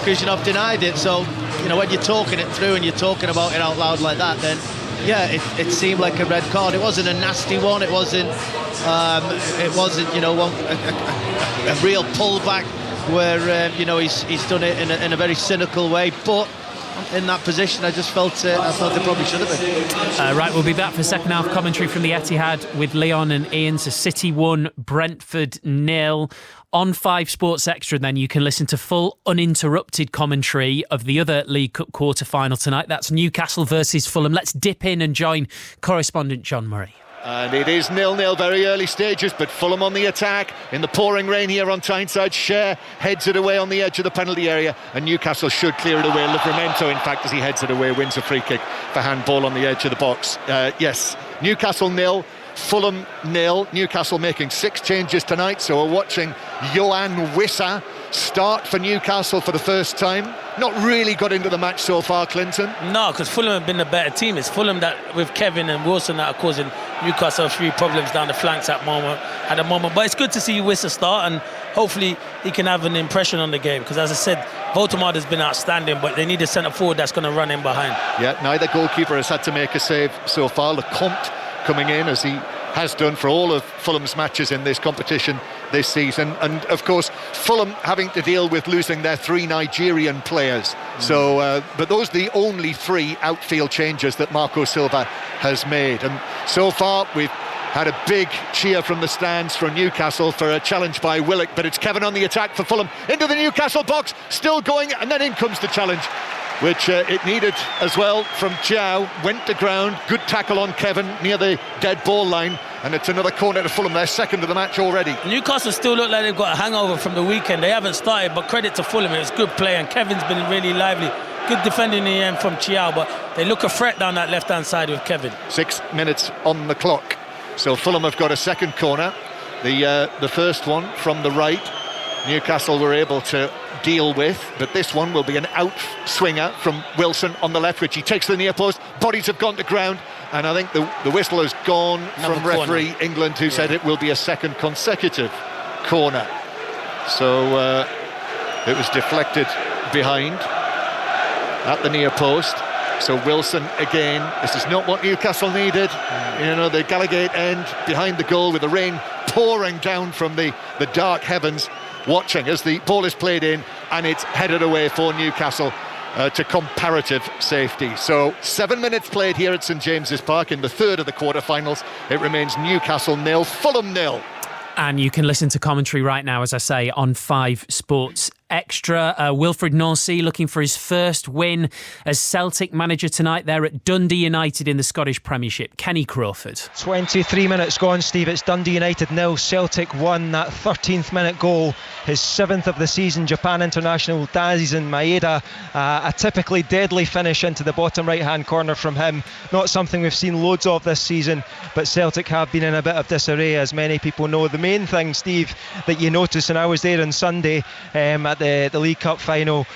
Kushinov denied it. So, you know, when you're talking it through and you're talking about it out loud like that, then yeah, it seemed like a red card. It wasn't a nasty one. It wasn't you know, a real pullback where you know, he's done it in a very cynical way, but in that position I just felt it probably should have been. Right, we'll be back for second half commentary from the Etihad with Leon and Ian. So City 1, Brentford 0. On 5 Sports Extra, then you can listen to full uninterrupted commentary of the other League Cup quarter-final tonight. That's Newcastle versus Fulham. Let's dip in and join correspondent John Murray. And it is 0-0, very early stages, but Fulham on the attack in the pouring rain here on Tyneside. Cher heads it away on the edge of the penalty area, and Newcastle should clear it away. Livramento, in fact, as he heads it away, wins a free kick for handball on the edge of the box. Yes, Newcastle 0, Fulham 0. Newcastle making 6 changes tonight, so we're watching Johan Wissa start for Newcastle for the first time. Not really got into the match so far, Clinton. No, because Fulham have been the better team. It's Fulham that, with Kevin and Wilson, that are causing Newcastle a few problems down the flanks at the moment. But it's good to see Wissa start, and hopefully he can have an impression on the game, because as I said, Voldemort has been outstanding, but they need a centre forward that's going to run in behind. Yeah, neither goalkeeper has had to make a save so far. Lecomte coming in, as he has done for all of Fulham's matches in this competition this season, and of course Fulham having to deal with losing their 3 Nigerian players. So but those are the only 3 outfield changes that Marco Silva has made, and so far we've had a big cheer from the stands for Newcastle for a challenge by Willock, but it's Kevin on the attack for Fulham, into the Newcastle box, still going, and then in comes the challenge, which it needed as well from Joao. Went to ground, good tackle on Kevin near the dead ball line, and it's another corner to Fulham. They're second of the match already. Newcastle still look like they've got a hangover from the weekend. They haven't started, but credit to Fulham, it's good play, and Kevin's been really lively. Good defending in the end from Chiao, but they look a threat down that left-hand side with Kevin. 6 minutes on the clock, so Fulham have got a second corner. The first one from the right, Newcastle were able to deal with, but this one will be an out swinger from Wilson on the left, which he takes to the near post. Bodies have gone to ground, and I think the whistle has gone from referee England, who said it will be a second consecutive corner. So it was deflected behind at the near post. So Wilson again, this is not what Newcastle needed. You know, the Gallagate end behind the goal with the rain pouring down from the dark heavens, watching as the ball is played in, and it's headed away for Newcastle to comparative safety. So 7 minutes played here at St James's Park in the third of the quarter-finals. It remains Newcastle 0, Fulham 0. And you can listen to commentary right now, as I say, on 5 Sports Extra. Wilfried Nancy looking for his first win as Celtic manager tonight. They're at Dundee United in the Scottish Premiership. Kenny Crawford. 23 minutes gone, Steve. It's Dundee United 0, Celtic 1. That 13th minute goal, his 7th of the season. Japan international Daisen Maeda, a typically deadly finish into the bottom right hand corner from him. Not something we've seen loads of this season, but Celtic have been in a bit of disarray, as many people know. The main thing, Steve, that you notice, and I was there on Sunday at the League Cup final,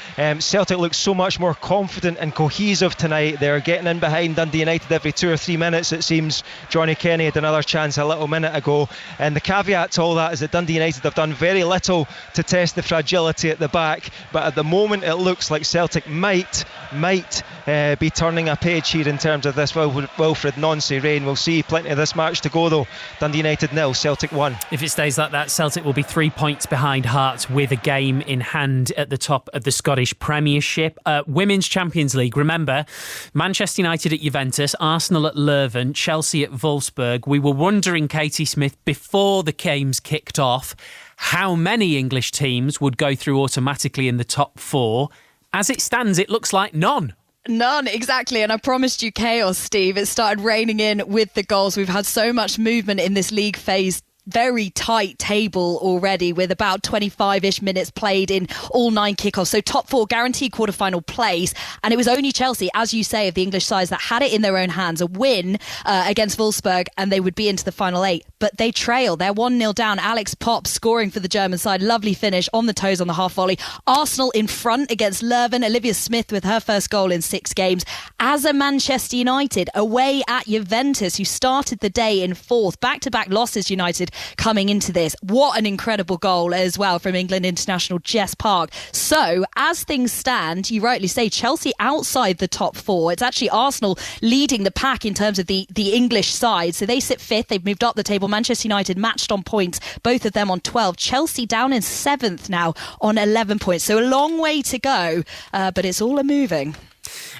Celtic looks so much more confident and cohesive tonight. They're getting in behind Dundee United every 2 or 3 minutes, it seems. Johnny Kenny had another chance a little minute ago, and the caveat to all that is that Dundee United have done very little to test the fragility at the back, but at the moment it looks like Celtic might be turning a page here in terms of this Wilfried Nancy reign. We'll see. Plenty of this match to go though. Dundee United 0, Celtic 1. If it stays like that, Celtic will be 3 points behind Hearts with a game in hand at the top of the Scottish Premiership. Women's Champions League, remember, Manchester United at Juventus, Arsenal at Leuven, Chelsea at Wolfsburg. We were wondering, Katie Smith, before the games kicked off, how many English teams would go through automatically in the top 4. As it stands, it looks like none. None, exactly. And I promised you chaos, Steve. It started raining in with the goals. We've had so much movement in this league phase very tight table already with about 25-ish minutes played in all 9 kickoffs. So top 4 guaranteed quarter-final place. And it was only Chelsea, as you say, of the English sides that had it in their own hands. A win against Wolfsburg and they would be into the final 8. But they trail. They're 1-0 down. Alex Popp scoring for the German side. Lovely finish on the toes on the half volley. Arsenal in front against Leuven. Olivia Smith with her first goal in 6 games. As a Manchester United away at Juventus, who started the day in 4th. Back-to-back losses, United, coming into this. What an incredible goal as well from England international Jess Park. So, as things stand, you rightly say Chelsea outside the top 4. It's actually Arsenal leading the pack in terms of the English side. So they sit 5th. They've moved up the table. Manchester United matched on points, both of them on 12. Chelsea down in 7th now on 11 points. So a long way to go, but it's all a moving.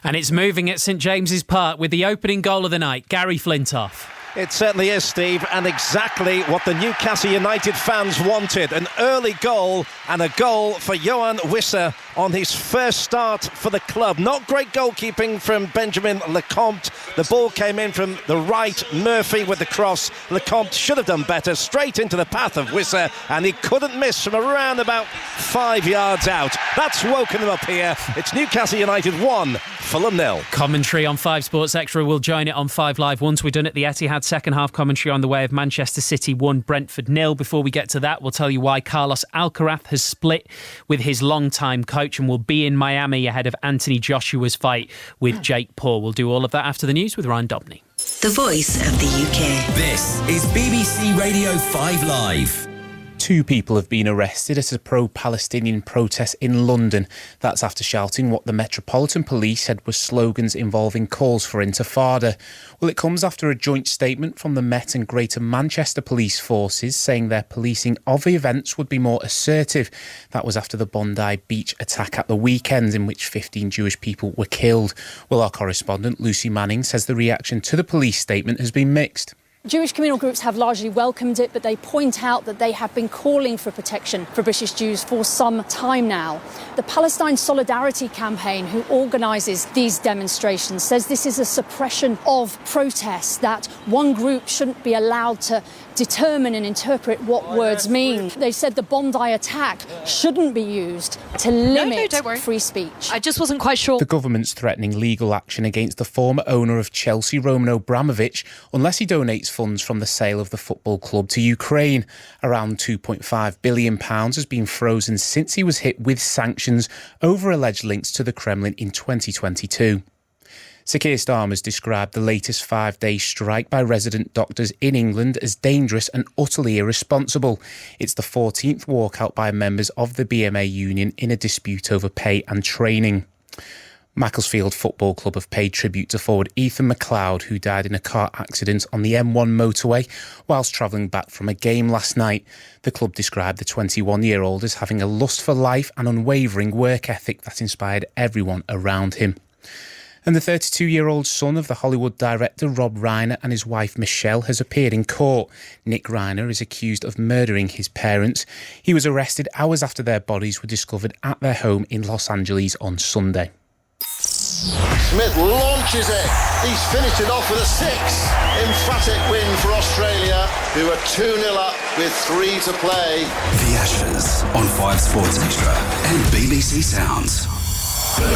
And it's moving at St James's Park with the opening goal of the night, Gary Flintoff. It certainly is, Steve, and exactly what the Newcastle United fans wanted. An early goal and a goal for Johan Wissa on his first start for the club. Not great goalkeeping from Benjamin Lecomte. The ball came in from the right, Murphy with the cross. Lecomte should have done better, straight into the path of Wissa, and he couldn't miss from around about 5 yards out. That's woken them up here. It's Newcastle United 1, Fulham 0. Commentary on 5 Sports Extra. We'll join it on 5 Live once we're done at the Etihad. Second half commentary on the way of Manchester City 1, Brentford 0. Before we get to that, we'll tell you why Carlos Alcaraz has split with his long-time coach and will be in Miami ahead of Anthony Joshua's fight with Jake Paul. We'll do all of that after the news with Ryan Dobney. The voice of the UK. This is BBC Radio 5 Live. 2 people have been arrested at a pro-Palestinian protest in London. That's after shouting what the Metropolitan Police said were slogans involving calls for intifada. Well, it comes after a joint statement from the Met and Greater Manchester police forces saying their policing of the events would be more assertive. That was after the Bondi Beach attack at the weekend in which 15 Jewish people were killed. Well, our correspondent Lucy Manning says the reaction to the police statement has been mixed. Jewish communal groups have largely welcomed it, but they point out that they have been calling for protection for British Jews for some time now. The Palestine Solidarity Campaign, who organises these demonstrations, says this is a suppression of protests, that one group shouldn't be allowed to determine and interpret what words mean. They said the Bondi attack shouldn't be used to limit free speech. I just wasn't quite sure. The government's threatening legal action against the former owner of Chelsea, Roman Abramovich, unless he donates funds from the sale of the football club to Ukraine. Around £2.5 billion has been frozen since he was hit with sanctions over alleged links to the Kremlin in 2022. Sir Keir Starmer's described the latest 5-day strike by resident doctors in England as dangerous and utterly irresponsible. It's the 14th walkout by members of the BMA union in a dispute over pay and training. Macclesfield Football Club have paid tribute to forward Ethan McLeod, who died in a car accident on the M1 motorway whilst travelling back from a game last night. The club described the 21-year-old as having a lust for life and unwavering work ethic that inspired everyone around him. And the 32-year-old son of the Hollywood director Rob Reiner and his wife Michelle has appeared in court. Nick Reiner is accused of murdering his parents. He was arrested hours after their bodies were discovered at their home in Los Angeles on Sunday. Smith launches it. He's finished it off with a 6. Emphatic win for Australia, who are 2-0 up with 3 to play. The Ashes on 5 Sports Extra and BBC Sounds.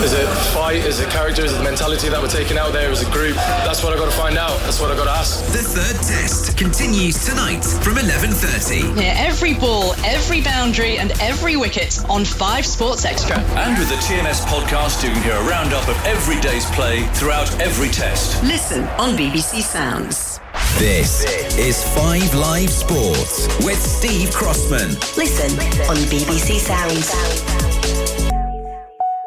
Is it fight? Is it character? Is it the mentality that we're taking out there as a group? That's what I've got to find out. That's what I've got to ask. The third test continues tonight from 11:30. Hear every ball, every boundary and every wicket on 5 Sports Extra. And with the TMS podcast, you can hear a roundup of every day's play throughout every test. Listen on BBC Sounds. This is 5 Live Sports with Steve Crossman. Listen on BBC Sounds.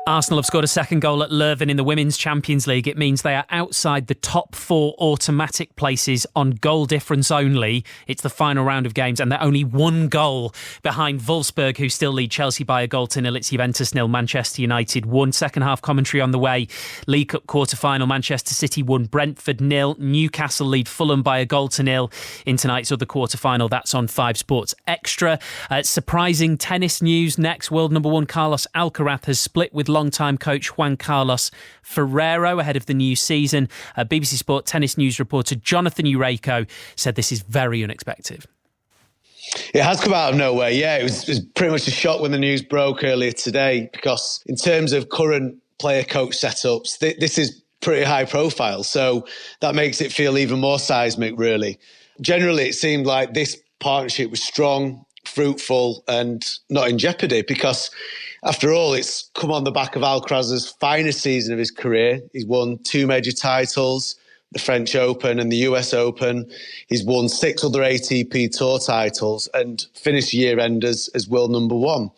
Arsenal have scored a second goal at Leuven in the Women's Champions League. It means they are outside the top 4 automatic places on goal difference only. It's the final round of games and they're only 1 goal behind Wolfsburg, who still lead Chelsea by a goal to nil. It's Juventus 0, Manchester United 1. Second half commentary on the way. League Cup quarter-final, Manchester City 1, Brentford 0. Newcastle lead Fulham by a goal to nil in tonight's other quarter-final. That's on 5 Sports Extra. Surprising tennis news next. World number 1 Carlos Alcaraz has split with long-time coach Juan Carlos Ferrero ahead of the new season. BBC Sport tennis news reporter Jonathan Ureko said this is very unexpected. It has come out of nowhere, yeah. It was pretty much a shock when the news broke earlier today, because in terms of current player-coach setups, this is pretty high profile. So that makes it feel even more seismic, really. Generally, it seemed like this partnership was strong, fruitful and not in jeopardy, because after all, it's come on the back of Alcaraz's finest season of his career. He's won 2 major titles, the French Open and the US Open. He's won 6 other ATP Tour titles and finished year-end as world number 1.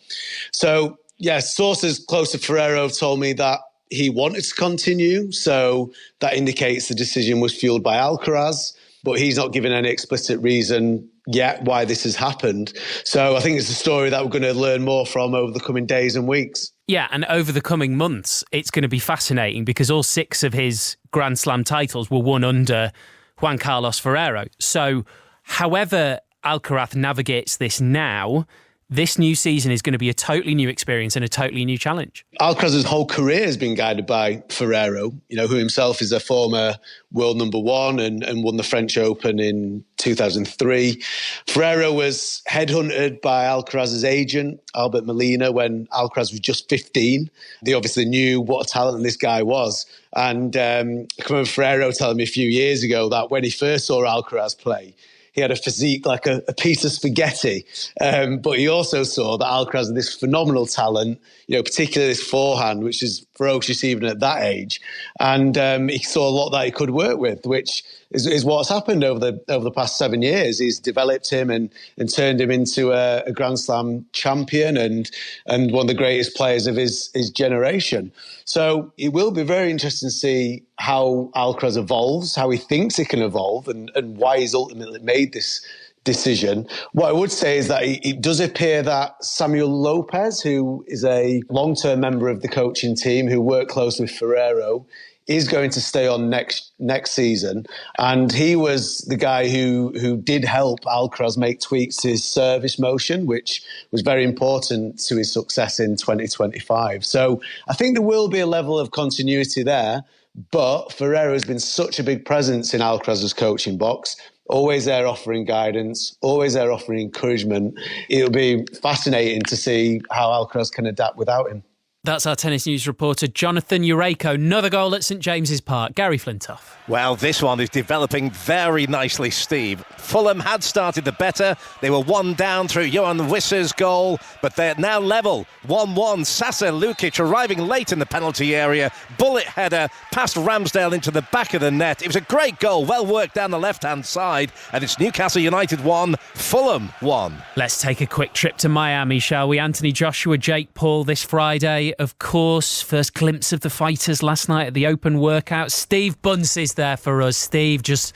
So, yes, sources close to Ferrero told me that he wanted to continue, so that indicates the decision was fueled by Alcaraz, but he's not given any explicit reason yet why this has happened. So I think it's a story that we're going to learn more from over the coming days and weeks. Yeah, and over the coming months, it's going to be fascinating because all 6 of his Grand Slam titles were won under Juan Carlos Ferrero. So however Alcaraz navigates this now, this new season is going to be a totally new experience and a totally new challenge. Alcaraz's whole career has been guided by Ferrero, who himself is a former world number 1 and won the French Open in 2003. Ferrero was headhunted by Alcaraz's agent, Albert Molina, when Alcaraz was just 15. They obviously knew what a talent this guy was. And I can remember Ferrero telling me a few years ago that when he first saw Alcaraz play, he had a physique like a piece of spaghetti. But he also saw that Alcaraz had this phenomenal talent, particularly this forehand, which is ferocious even at that age. And he saw a lot that he could work with, which is what's happened over the past 7 years. He's developed him and turned him into a Grand Slam champion and one of the greatest players of his generation. So it will be very interesting to see how Alcaraz evolves, how he thinks he can evolve, and why he's ultimately made this decision. What I would say is that it does appear that Samuel Lopez, who is a long-term member of the coaching team who worked closely with Ferrero, is going to stay on next season. And he was the guy who did help Alcaraz make tweaks to his service motion, which was very important to his success in 2025. So I think there will be a level of continuity there, but Ferrero has been such a big presence in Alcaraz's coaching box, always there offering guidance, always there offering encouragement. It'll be fascinating to see how Alcaraz can adapt without him. That's our tennis news reporter, Jonathan Ureko. Another goal at St James's Park. Gary Flintoff. Well, this one is developing very nicely, Steve. Fulham had started the better. They were 1 down through Johan Wisser's goal, but they're now level. 1-1. Sasa Lukic arriving late in the penalty area. Bullet header past Ramsdale into the back of the net. It was a great goal, well worked down the left-hand side, and it's Newcastle United 1, Fulham 1. Let's take a quick trip to Miami, shall we? Anthony Joshua, Jake Paul this Friday. Of course, first glimpse of the fighters last night at the open workout. Steve Bunce is there for us. Steve, just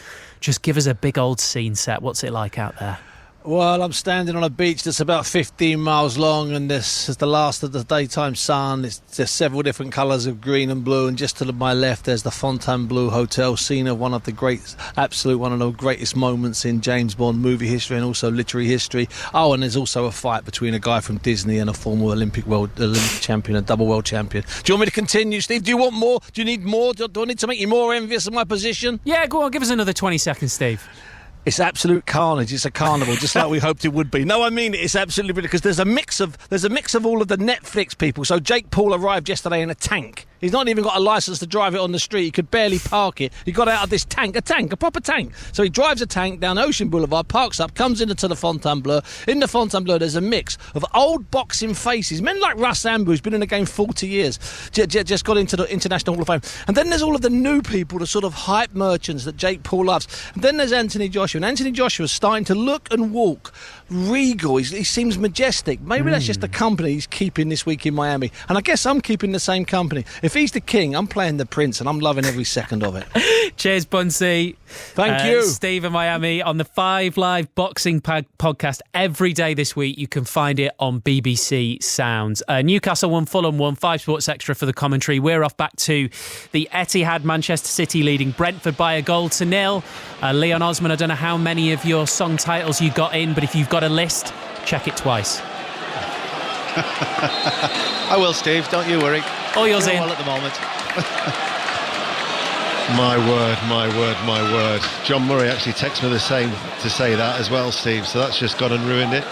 give us a big old scene set. What's it like out there? Well, I'm standing on a beach that's about 15 miles long, and this is the last of the daytime sun. There's several different colours of green and blue, and just to my left there's the Fontainebleau Hotel, scene of one of the greatest moments in James Bond movie history and also literary history. Oh, and there's also a fight between a guy from Disney and a former Olympic champion, a double world champion. Do you want me to continue, Steve? Do you want more? Do you need more? Do I need to make you more envious of my position? Yeah, go on, give us another 20 seconds, Steve. It's absolute carnage. It's a carnival, just like we hoped it would be. No, I mean it's absolutely brilliant because there's a mix of all of the Netflix people. So Jake Paul arrived yesterday in a tank. He's not even got a licence to drive it on the street. He could barely park it. He got out of this tank, a proper tank. So he drives a tank down Ocean Boulevard, parks up, comes into the Fontainebleau. In the Fontainebleau, there's a mix of old boxing faces, men like Russ Amber, who's been in the game 40 years, just got into the International Hall of Fame. And then there's all of the new people, the sort of hype merchants that Jake Paul loves. And then there's Anthony Joshua. And Anthony Joshua's starting to look and walk regal. He seems majestic. Maybe that's just the company he's keeping this week in Miami. And I guess I'm keeping the same company. If he's the king, I'm playing the prince, and I'm loving every second of it. Cheers, Bunsey. Thank you. Steve in Miami on the 5 Live Boxing podcast every day this week. You can find it on BBC Sounds. Newcastle 1, Fulham 1, 5 Sports Extra for the commentary. We're off back to the Etihad. Manchester City leading Brentford by 1-0. Leon Osman, I don't know how many of your song titles you got in, but if you've got a list, check it twice. I will, Steve. Don't you worry. All yours in. Well at the moment. My word, my word, my word. John Murray actually texted me the same to say that as well, Steve, so that's just gone and ruined it.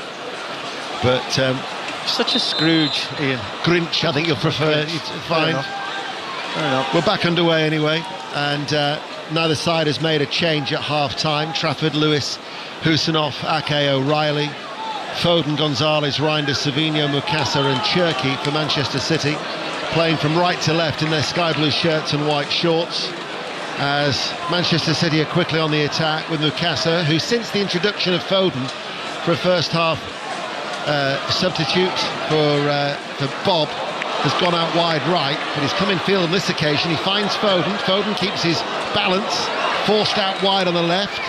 But such a Scrooge, Ian. Grinch, I think you'll prefer. It's fine. Fair enough. We're back underway anyway, and neither side has made a change at half-time. Trafford, Lewis, Husanoff, Ake, O'Reilly, Foden, Gonzalez, Reinders, Savinho, Mukasa and Cherki for Manchester City, playing from right to left in their sky blue shirts and white shorts, as Manchester City are quickly on the attack with Mukasa, who since the introduction of Foden for a first half substitute for Bob, has gone out wide right, but he's come in field on this occasion. He finds Foden keeps his balance, forced out wide on the left,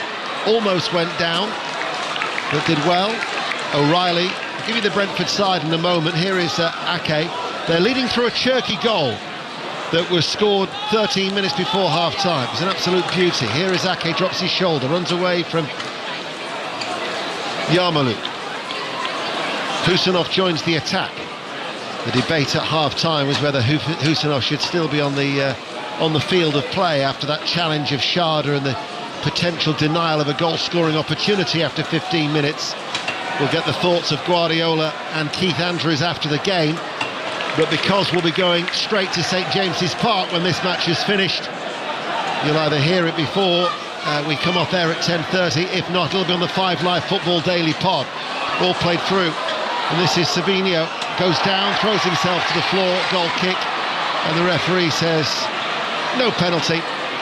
almost went down, but did well. O'Reilly, I'll give you the Brentford side in a moment. Here is Ake. They're leading through a Cherki goal that was scored 13 minutes before half-time. It's an absolute beauty. Here is Ake, drops his shoulder, runs away from Yarmouk. Husanoff joins the attack. The debate at half-time was whether Husanoff should still be on the field of play after that challenge of Schade and the potential denial of a goal-scoring opportunity after 15 minutes. We'll get the thoughts of Guardiola and Keith Andrews after the game. But because we'll be going straight to St James's Park when this match is finished, you'll either hear it before we come off there at 10:30. If not, it'll be on the 5 Live Football Daily pod. Ball played through. And this is Savinho. Goes down, throws himself to the floor, goal kick. And the referee says no penalty.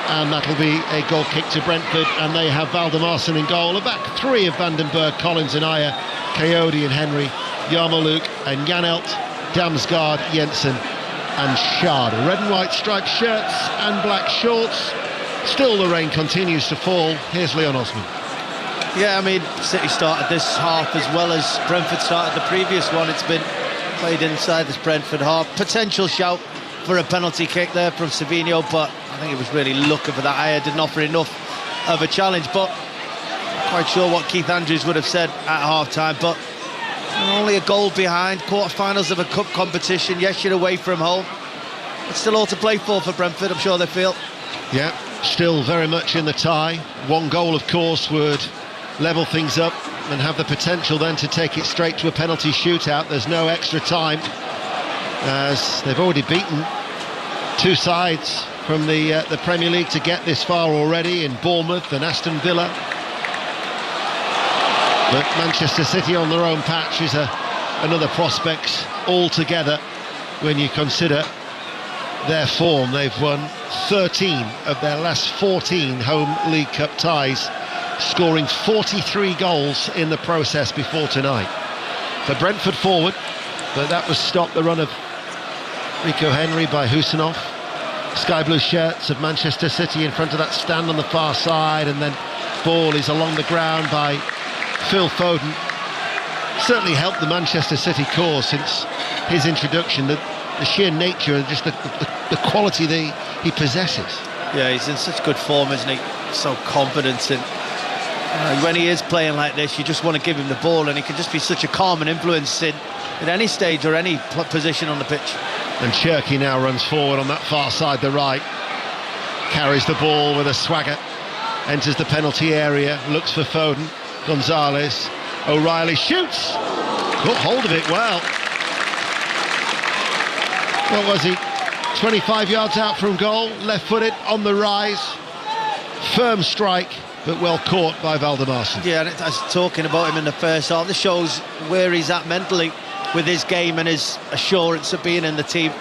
And that'll be a goal kick to Brentford. And they have Valdemarson in goal. A back three of Vandenberg, Collins and Ayer, Coyote and Henry, Yarmouk and Janelt, Damsgaard, Jensen and Schade. Red and white striped shirts and black shorts. Still the rain continues to fall. Here's Leon Osman. Yeah, I mean, City started this half as well as Brentford started the previous one. It's been played inside this Brentford half. Potential shout for a penalty kick there from Savinho, but I think it was really looking for that. Ayer didn't offer enough of a challenge, but I'm quite sure what Keith Andrews would have said at half-time, but only a goal behind, quarter-finals of a cup competition. Yes, you're away from home. It's still all to play for Brentford, I'm sure they feel. Yeah, still very much in the tie. One goal, of course, would level things up and have the potential then to take it straight to a penalty shootout. There's no extra time, as they've already beaten two sides from the Premier League to get this far already, in Bournemouth and Aston Villa. But Manchester City on their own patch is another prospect altogether when you consider their form. They've won 13 of their last 14 home League Cup ties, scoring 43 goals in the process before tonight. For Brentford forward, but that was stopped the run of Rico Henry by Husanoff. Sky blue shirts of Manchester City in front of that stand on the far side, and then ball is along the ground by Phil Foden. Certainly helped the Manchester City cause since his introduction, the sheer nature and just the quality that he possesses. Yeah, he's in such good form, isn't he? So confident, and when he is playing like this, you just want to give him the ball, and he can just be such a calm and influence at any stage or any position on the pitch. And Cherki now runs forward on that far side, the right, carries the ball with a swagger, enters the penalty area, looks for Foden, Gonzalez, O'Reilly shoots, got hold of it well. What was he, 25 yards out from goal, left-footed, on the rise, firm strike, but well caught by Valdemarson. Yeah, and I was talking about him in the first half. This shows where he's at mentally with his game and his assurance of being in the team.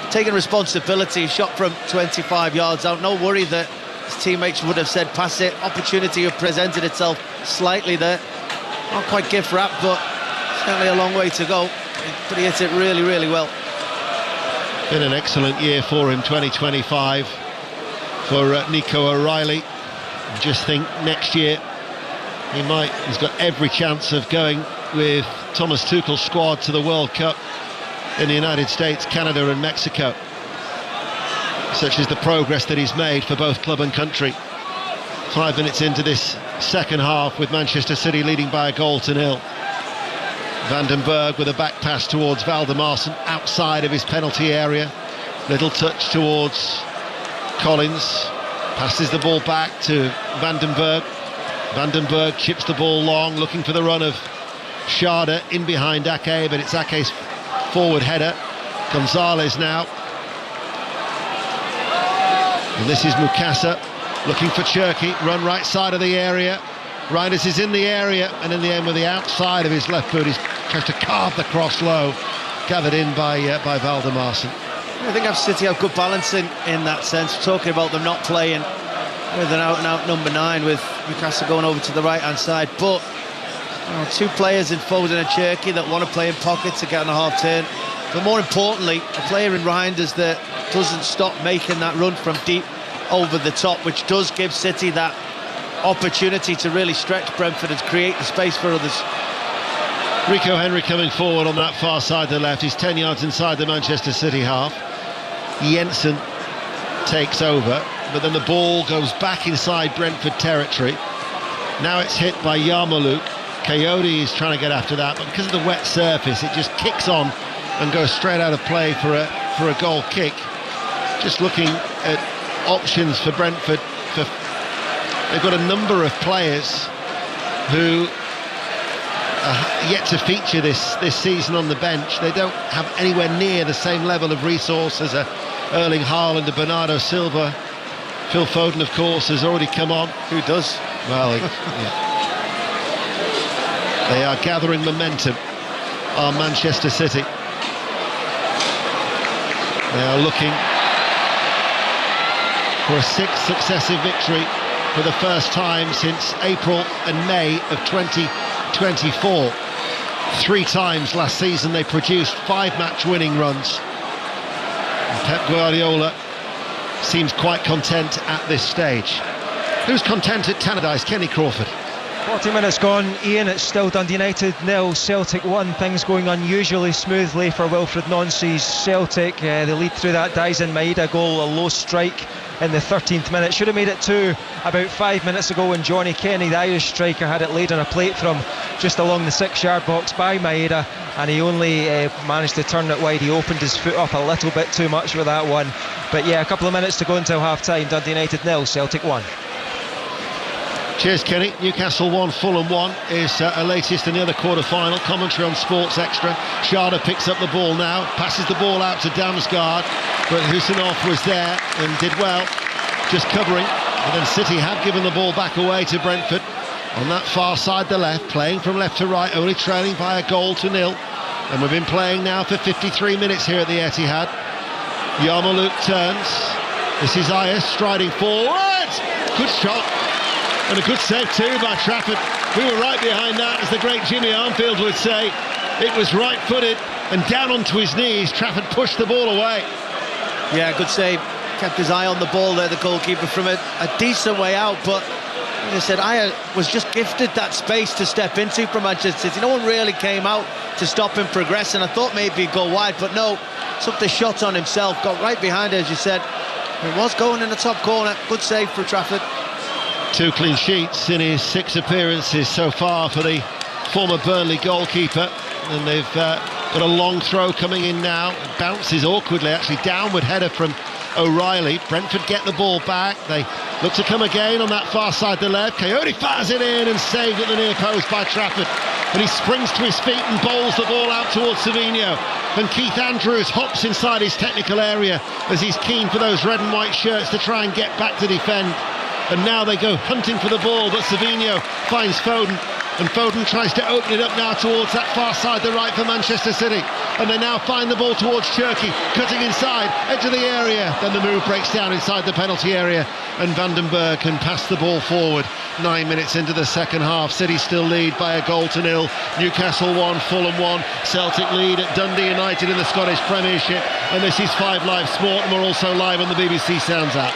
Taking responsibility, shot from 25 yards out. No worry that his teammates would have said pass it. Opportunity have presented itself slightly there. Not quite gift wrap, but certainly a long way to go. But he hit it really, really well. Been an excellent year for him, 2025, for Nico O'Reilly. Just think next year he's got every chance of going with Thomas Tuchel's squad to the World Cup in the United States, Canada and Mexico. Such is the progress that he's made for both club and country. 5 minutes into this second half with Manchester City leading by 1-0. Vandenberg with a back pass towards Valdemarson outside of his penalty area. Little touch towards Collins. Passes the ball back to Vandenberg. Vandenberg chips the ball long, looking for the run of Schade in behind Ake, but it's Ake's forward header. Gonzalez now. And this is Mukasa looking for Cherki, run right side of the area. Reinders is in the area, and in the end with the outside of his left boot, he tries to carve the cross low, gathered in by Valdemarsen. I think City have good balance in that sense. Talking about them not playing with an out-and-out number 9, with Mukasa going over to the right-hand side, but two players in Foden and Cherki that want to play in pockets to get on a half turn. But more importantly, a player in Reinders that doesn't stop making that run from deep over the top, which does give City that opportunity to really stretch Brentford and create the space for others. Rico Henry coming forward on that far side to the left. He's 10 yards inside the Manchester City half. Jensen takes over, but then the ball goes back inside Brentford territory. Now it's hit by Yarmouk. Coyote is trying to get after that, but because of the wet surface, it just kicks on and goes straight out of play for a goal kick. Just looking at options for Brentford. They've got a number of players who are yet to feature this season on the bench. They don't have anywhere near the same level of resource as Erling Haaland, Bernardo Silva. Phil Foden, of course, has already come on. Who does? Well, they are gathering momentum, are Manchester City. They are looking for a 6th successive victory for the first time since April and May of 2024. 3 times last season they produced 5-match winning runs. And Pep Guardiola seems quite content at this stage. Who's content at Tannadice? Kenny Crawford. 40 minutes gone, Ian. It's still Dundee United 0, Celtic 1. Things going unusually smoothly for Wilfred Nancy's Celtic. They lead through that Daisen Maeda goal, a low strike in the 13th minute. Should have made it 2 about 5 minutes ago when Johnny Kenny, the Irish striker, had it laid on a plate from just along the 6-yard box by Maeda, and he only managed to turn it wide. He opened his foot up a little bit too much with that one. But yeah, a couple of minutes to go until half-time. Dundee United 0, Celtic 1. Cheers, Kenny. Newcastle 1, Fulham 1 is a latest in the other quarter-final. Commentary on Sports Extra. Schade picks up the ball now, passes the ball out to Damsgaard, but Husinov was there and did well, just covering. And then City have given the ball back away to Brentford on that far side, the left, playing from left to right, only trailing by a goal to 0. And we've been playing now for 53 minutes here at the Etihad. Yarmouk turns. This is Ayers striding forward. Good shot. And a good save too by Trafford. We were right behind that, as the great Jimmy Armfield would say. It was right-footed and down onto his knees. Trafford pushed the ball away. Yeah, good save. Kept his eye on the ball there, the goalkeeper, from a decent way out. But as I said, Ayer was just gifted that space to step into from Manchester City. No one really came out to stop him progressing. I thought maybe he'd go wide, but no. Took the shot on himself, got right behind it, as you said. It was going in the top corner. Good save for Trafford. 2 clean sheets in his 6 appearances so far for the former Burnley goalkeeper, and they've got a long throw coming in now. It bounces awkwardly, actually downward header from O'Reilly. Brentford get the ball back. They look to come again on that far side, the left. Coyote fires it in and saved at the near post by Trafford. And he springs to his feet and bowls the ball out towards Savinho. And Keith Andrews hops inside his technical area as he's keen for those red and white shirts to try and get back to defend. And now they go hunting for the ball, but Savinho finds Foden, and Foden tries to open it up now towards that far side, the right, for Manchester City. And they now find the ball towards Cherki, cutting inside, edge of the area. Then the move breaks down inside the penalty area, and Vandenberg can pass the ball forward. 9 minutes into the second half, City still lead by a goal to 0. Newcastle 1, Fulham 1. Celtic lead at Dundee United in the Scottish Premiership. And this is 5 Live Sport, and we're also live on the BBC Sounds app.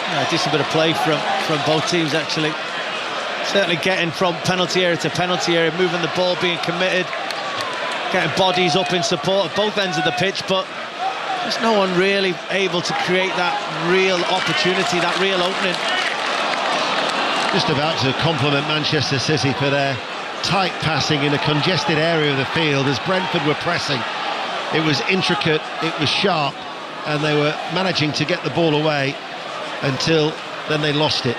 Yeah, a decent bit of play from both teams, actually. Certainly getting from penalty area to penalty area, moving the ball, being committed, getting bodies up in support at both ends of the pitch, but there's no one really able to create that real opportunity, that real opening. Just about to compliment Manchester City for their tight passing in a congested area of the field as Brentford were pressing. It was intricate, it was sharp, and they were managing to get the ball away. until then they lost it.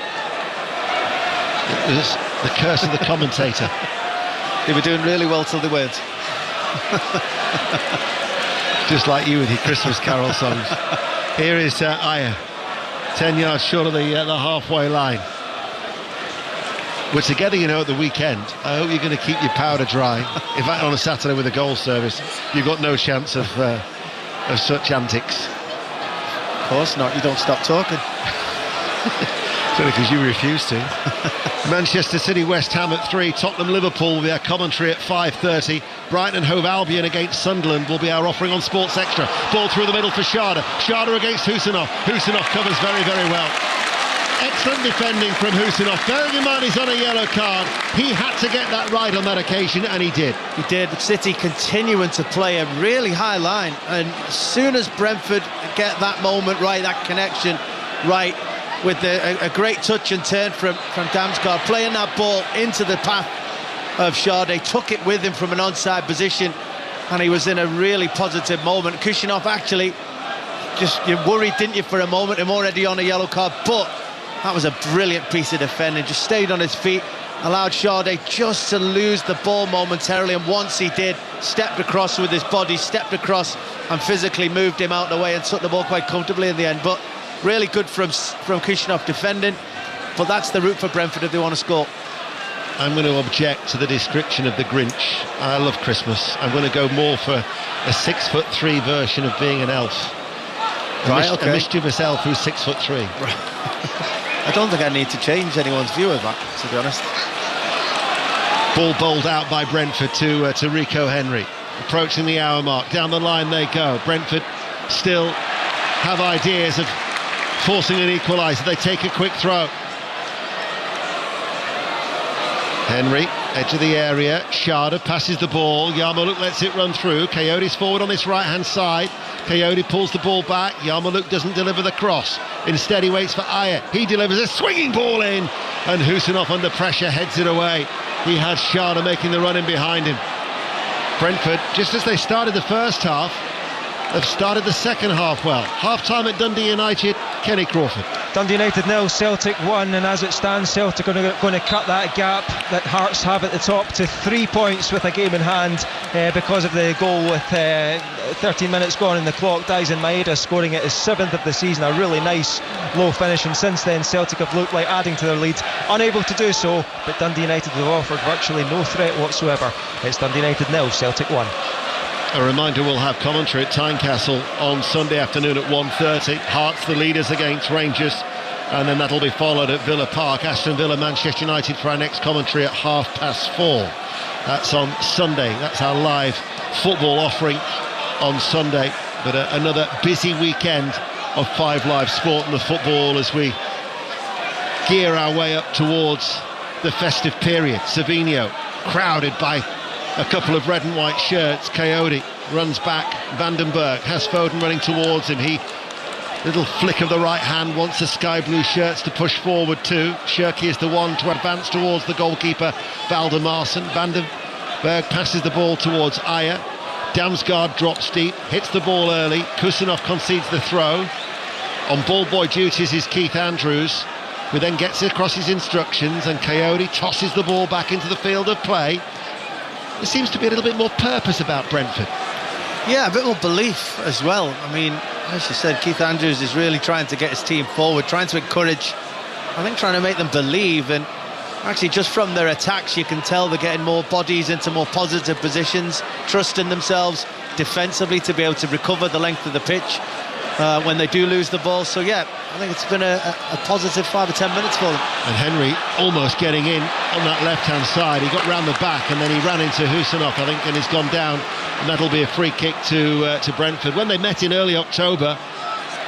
It was the curse of the commentator. They were doing really well till they weren't. Just like you with your Christmas carol songs. Here is Ayer, 10 yards short of the halfway line. We're together, at the weekend. I hope you're going to keep your powder dry. In fact, on a Saturday with a goal service, you've got no chance of such antics. Of course not. You don't stop talking. It's only because you refuse to. Manchester City, West Ham at 3. Tottenham, Liverpool will be our commentary at 5:30. Brighton and Hove Albion against Sunderland will be our offering on Sports Extra. Ball through the middle for Schade. Schade against Husinov. Husinov covers very, very well. Excellent defending from Husinov. Bearing in mind he's on a yellow card, he had to get that right on that occasion, and he did. He did. City continuing to play a really high line, and as soon as Brentford get that moment right, that connection right, with a great touch and turn from Damsgaard, playing that ball into the path of Schade, took it with him from an onside position, and he was in a really positive moment. Kushinov actually, you worried, didn't you, for a moment, him already on a yellow card, but that was a brilliant piece of defending. Just stayed on his feet, allowed Schade just to lose the ball momentarily, and once he did, stepped across with his body, stepped across and physically moved him out of the way and took the ball quite comfortably in the end. But really good from Kushinov defending, but that's the route for Brentford if they want to score. I'm going to object to the description of the Grinch. I love Christmas. I'm going to go more for a 6'3" version of being an elf. A mischievous elf who's 6'3". I don't think I need to change anyone's view of that, to be honest. Ball bowled out by Brentford to Rico Henry. Approaching the hour mark. Down the line they go. Brentford still have ideas of forcing an equaliser. They take a quick throw. Henry, edge of the area. Schade passes the ball. Yarmouk lets it run through. Coyote's forward on this right-hand side. Coyote pulls the ball back. Yarmouk doesn't deliver the cross. Instead, he waits for Ayer. He delivers a swinging ball in, and Husinov under pressure heads it away. He had Schade making the run in behind him. Brentford, just as they started the first half, have started the second half well. Half-time at Dundee United, Kenny Crawford. Dundee United 0, Celtic 1, and as it stands, Celtic are going to cut that gap that Hearts have at the top to 3 points with a game in hand because of the goal with 13 minutes gone in the clock. Daisen Maeda scoring it his 7th of the season, a really nice low finish, and since then Celtic have looked like adding to their lead, unable to do so, but Dundee United have offered virtually no threat whatsoever. It's Dundee United 0, Celtic 1. A reminder, we'll have commentary at Tynecastle on Sunday afternoon at 1:30. Hearts the leaders against Rangers, and then that'll be followed at Villa Park. Aston Villa, Manchester United for our next commentary at 4:30. That's on Sunday. That's our live football offering on Sunday. But another busy weekend of 5 Live Sport and the football as we gear our way up towards the festive period. Savinho crowded by a couple of red and white shirts. Coyote runs back. Vandenberg has Foden running towards him. Little flick of the right hand, wants the sky blue shirts to push forward too. Shirky is the one to advance towards the goalkeeper, Valdemarsen. Vandenberg passes the ball towards Ayer. Damsgaard drops deep, hits the ball early. Kusanov concedes the throw. On ball boy duties is Keith Andrews, who then gets across his instructions, and Coyote tosses the ball back into the field of play. There seems to be a little bit more purpose about Brentford. Yeah, a bit more belief as well. I mean, as you said, Keith Andrews is really trying to get his team forward, trying to encourage, I think trying to make them believe. And actually just from their attacks you can tell they're getting more bodies into more positive positions, trusting themselves defensively to be able to recover the length of the pitch when they do lose the ball. So yeah, I think it's been a positive 5 or 10 minutes for them. And Henry almost getting in on that left-hand side. He got round the back and then he ran into Husinov, I think, and he's gone down. And that'll be a free kick to Brentford. When they met in early October,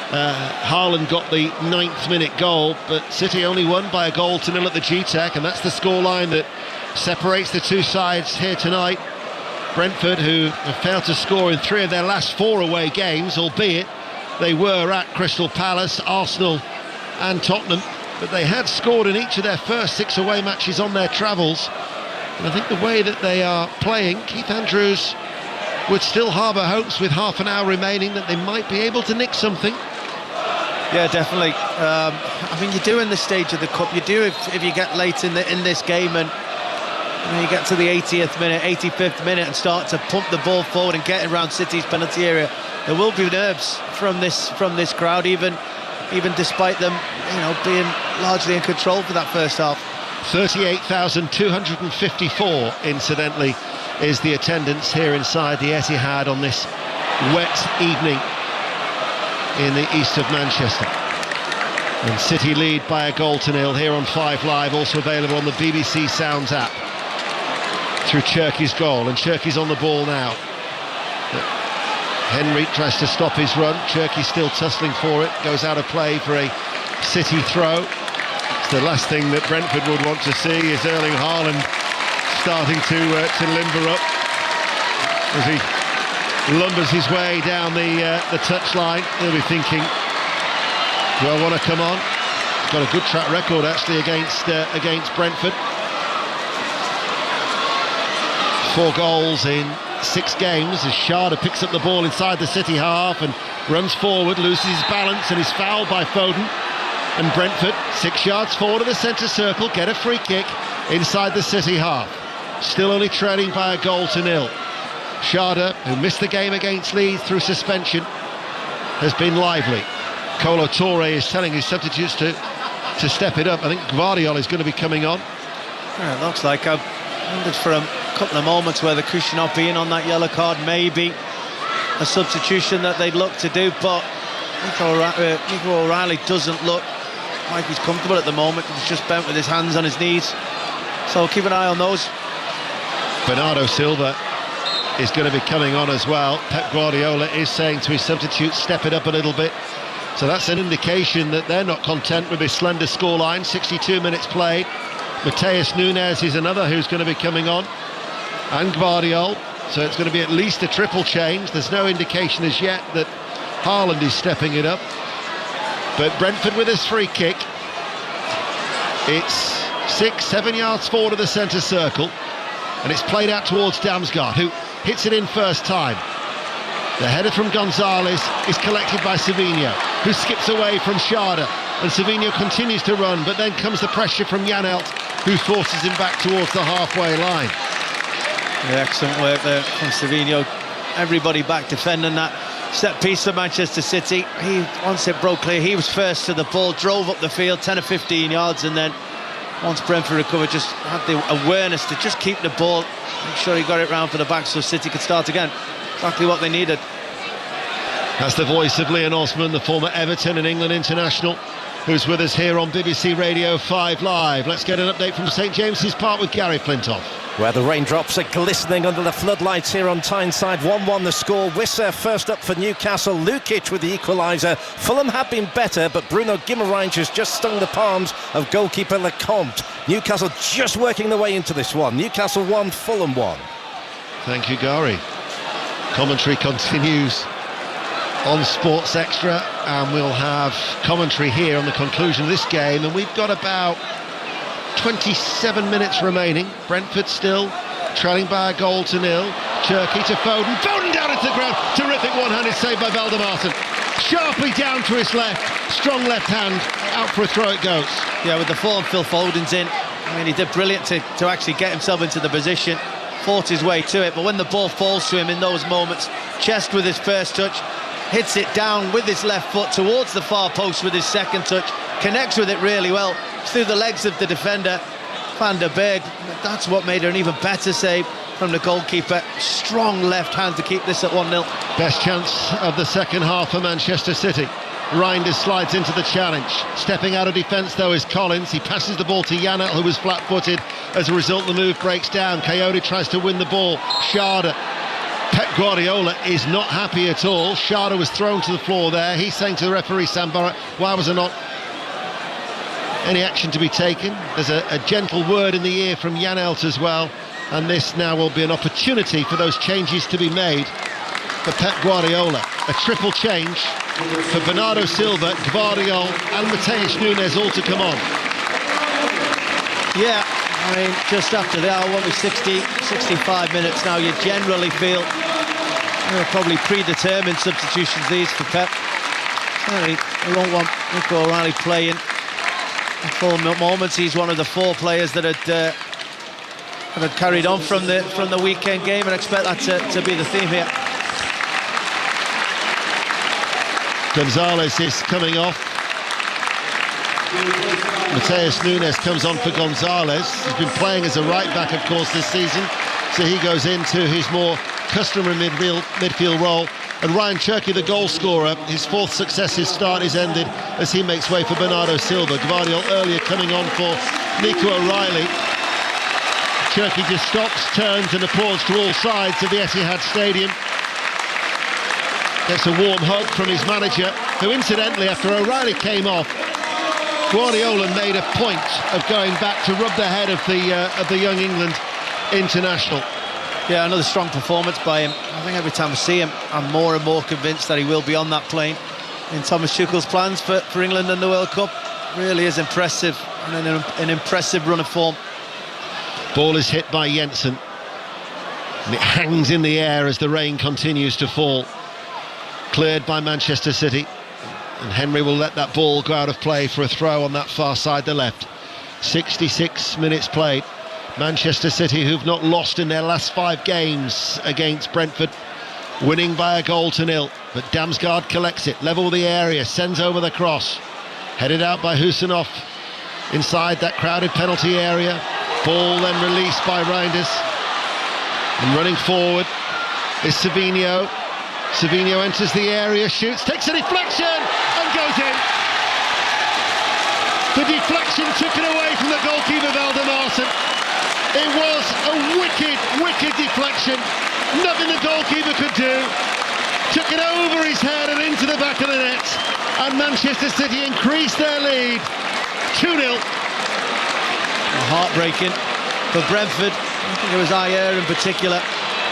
Haaland got the 9th minute goal, but City only won by 1-0 at the G-Tech, and that's the scoreline that separates the two sides here tonight. Brentford, who have failed to score in 3 of their last 4 away games, albeit they were at Crystal Palace, Arsenal and Tottenham, but they had scored in each of their first 6 away matches on their travels. And I think the way that they are playing, Keith Andrews would still harbour hopes with half an hour remaining that they might be able to nick something. Yeah, definitely. I mean, you do in this stage of the cup. You do if you get late in this game and you get to the 80th minute, 85th minute, and start to pump the ball forward and get around City's penalty area. There will be nerves from this crowd, even despite them, being largely in control for that first half. 38,254, incidentally, is the attendance here inside the Etihad on this wet evening in the east of Manchester. And City lead by 1-0 here on 5 Live, also available on the BBC Sounds app through Cherki's goal, and Cherki's on the ball now. Henry tries to stop his run. Cherki still tussling for it, goes out of play for a City throw. It's the last thing that Brentford would want to see is Erling Haaland starting to limber up as he lumbers his way down the touchline. He'll be thinking, do I want to come on? He's got a good track record actually against Brentford. 4 goals in 6 games as Schade picks up the ball inside the City half and runs forward, loses his balance and is fouled by Foden. And Brentford, 6 yards forward of the centre circle, get a free kick inside the City half. Still only trailing by 1-0. Schade, who missed the game against Leeds through suspension, has been lively. Kolo Touré is telling his substitutes to step it up. I think Gvardiol is going to be coming on. Yeah, it looks like I've wondered for a couple of moments whether Kushner being on that yellow card may be a substitution that they'd look to do, but Nico O'Reilly doesn't look like he's comfortable at the moment. He's just bent with his hands on his knees, so keep an eye on those. Bernardo Silva is going to be coming on as well. Pep Guardiola is saying to his substitutes, step it up a little bit. So that's an indication that they're not content with this slender scoreline. 62 minutes played. Mateus Nunes is another who's going to be coming on, and Gvardiol. So it's going to be at least a triple change. There's no indication as yet that Haaland is stepping it up. But Brentford with his free kick. It's 6-7 yards forward of the centre circle, and it's played out towards Damsgaard, who hits it in first time. The header from Gonzalez is collected by Savinho, who skips away from Schade, and Savinho continues to run, but then comes the pressure from Janelt, who forces him back towards the halfway line. Yeah, excellent work there from Savinho. Everybody back defending that set piece for Manchester City. Once it broke clear, he was first to the ball, drove up the field 10 or 15 yards, and then once Brentford recovered, just had the awareness to just keep the ball, make sure he got it round for the back so City could start again. Exactly what they needed. That's the voice of Leon Osman, the former Everton and England international, who's with us here on BBC Radio 5 Live. Let's get an update from St James's Park with Gary Flintoff. Where the raindrops are glistening under the floodlights here on Tyneside. 1-1 the score. Wissa first up for Newcastle. Lukic with the equaliser. Fulham have been better, but Bruno Guimaraes has just stung the palms of goalkeeper Lecomte. Newcastle just working their way into this one. Newcastle 1, Fulham 1. Thank you, Gary. Commentary continues on Sports Extra, and we'll have commentary here on the conclusion of this game, and we've got about 27 minutes remaining. Brentford still trailing by 1-0. Cherki to Foden. Foden down into the ground. Terrific one-handed save by Valdemarson. Sharply down to his left. Strong left hand. Out for a throw it goes. Yeah, with the form Phil Foden's in, I mean, he did brilliant to actually get himself into the position. Fought his way to it, but when the ball falls to him in those moments, chest with his first touch, hits it down with his left foot towards the far post with his second touch, connects with it really well through the legs of the defender Van der Berg. That's what made her an even better save from the goalkeeper. Strong left hand to keep this at 1-0. Best chance of the second half for Manchester City. Reinders slides into the challenge. Stepping out of defence though is Collins. He passes the ball to Janelt, who was flat-footed. As a result, the move breaks down. Coyote tries to win the ball. Schade. Pep Guardiola is not happy at all. Schade was thrown to the floor there. He's saying to the referee Sambora, why was there not any action to be taken? There's a gentle word in the ear from Janelt as well, and this now will be an opportunity for those changes to be made for Pep Guardiola. A triple change for Bernardo Silva, Gvardiol and Mateus Nunes all to come on. Yeah, I mean, just after the hour, 65 minutes now, you generally feel probably predetermined substitutions these for Pep. He won't want Nico O'Reilly playing in full moments. He's one of the 4 players that had carried on from the weekend game, and I expect that to be the theme here. Gonzalez is coming off. Mateus Nunes comes on for Gonzalez. He's been playing as a right back, of course, this season, so he goes into his more customary midfield role. And Ryan Cherki, the goal scorer, his 4th successive start is ended as he makes way for Bernardo Silva. Gvardiol earlier coming on for Nico O'Reilly. Cherki just stops, turns and applauds to all sides of the Etihad Stadium. Gets a warm hug from his manager, who incidentally, after O'Reilly came off, Guardiola made a point of going back to rub the head of the young England international. Yeah, another strong performance by him. I think every time I see him, I'm more and more convinced that he will be on that plane in Thomas Tuchel's plans for England and the World Cup. Really is impressive, and an impressive run of form. Ball is hit by Jensen, and it hangs in the air as the rain continues to fall. Cleared by Manchester City, and Henry will let that ball go out of play for a throw on that far side, the left. 66 minutes played. Manchester City, who've not lost in their last 5 games against Brentford, winning by a 1-0, but Damsgaard collects it, level the area, sends over the cross, headed out by Husinov inside that crowded penalty area. Ball then released by Reinders, and running forward is Savinho. Savinho enters the area, shoots, takes a deflection and goes in. The deflection took it away from the goalkeeper Valdemarsson. It was a wicked deflection. Nothing the goalkeeper could do. Took it over his head and into the back of the net, and Manchester City increased their lead 2-0. Heartbreaking for Brentford. I think it was Ayer in particular.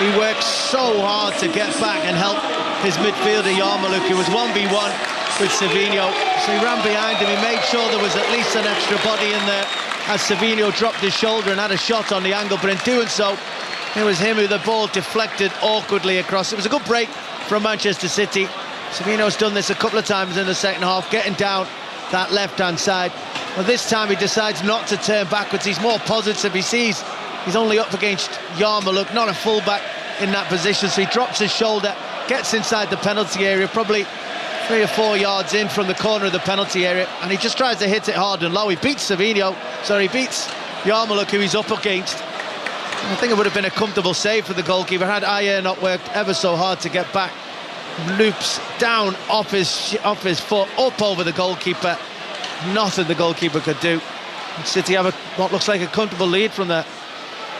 He worked so hard to get back and help his midfielder Yarmouk, who was 1v1 with Savinho. So he ran behind him. He made sure there was at least an extra body in there as Savinho dropped his shoulder and had a shot on the angle. But in doing so, it was him who the ball deflected awkwardly across. It was a good break from Manchester City. Savinho's done this a couple of times in the second half, getting down that left-hand side. Well, this time he decides not to turn backwards. He's more positive. He sees he's only up against Yarmouk, not a fullback in that position, so he drops his shoulder, gets inside the penalty area, probably 3 or 4 yards in from the corner of the penalty area, and he just tries to hit it hard and low. He beats He beats Yarmouk, who he's up against. And I think it would have been a comfortable save for the goalkeeper had Ayer not worked ever so hard to get back. Loops down off his foot, up over the goalkeeper. Nothing the goalkeeper could do. And City have what looks like a comfortable lead from there.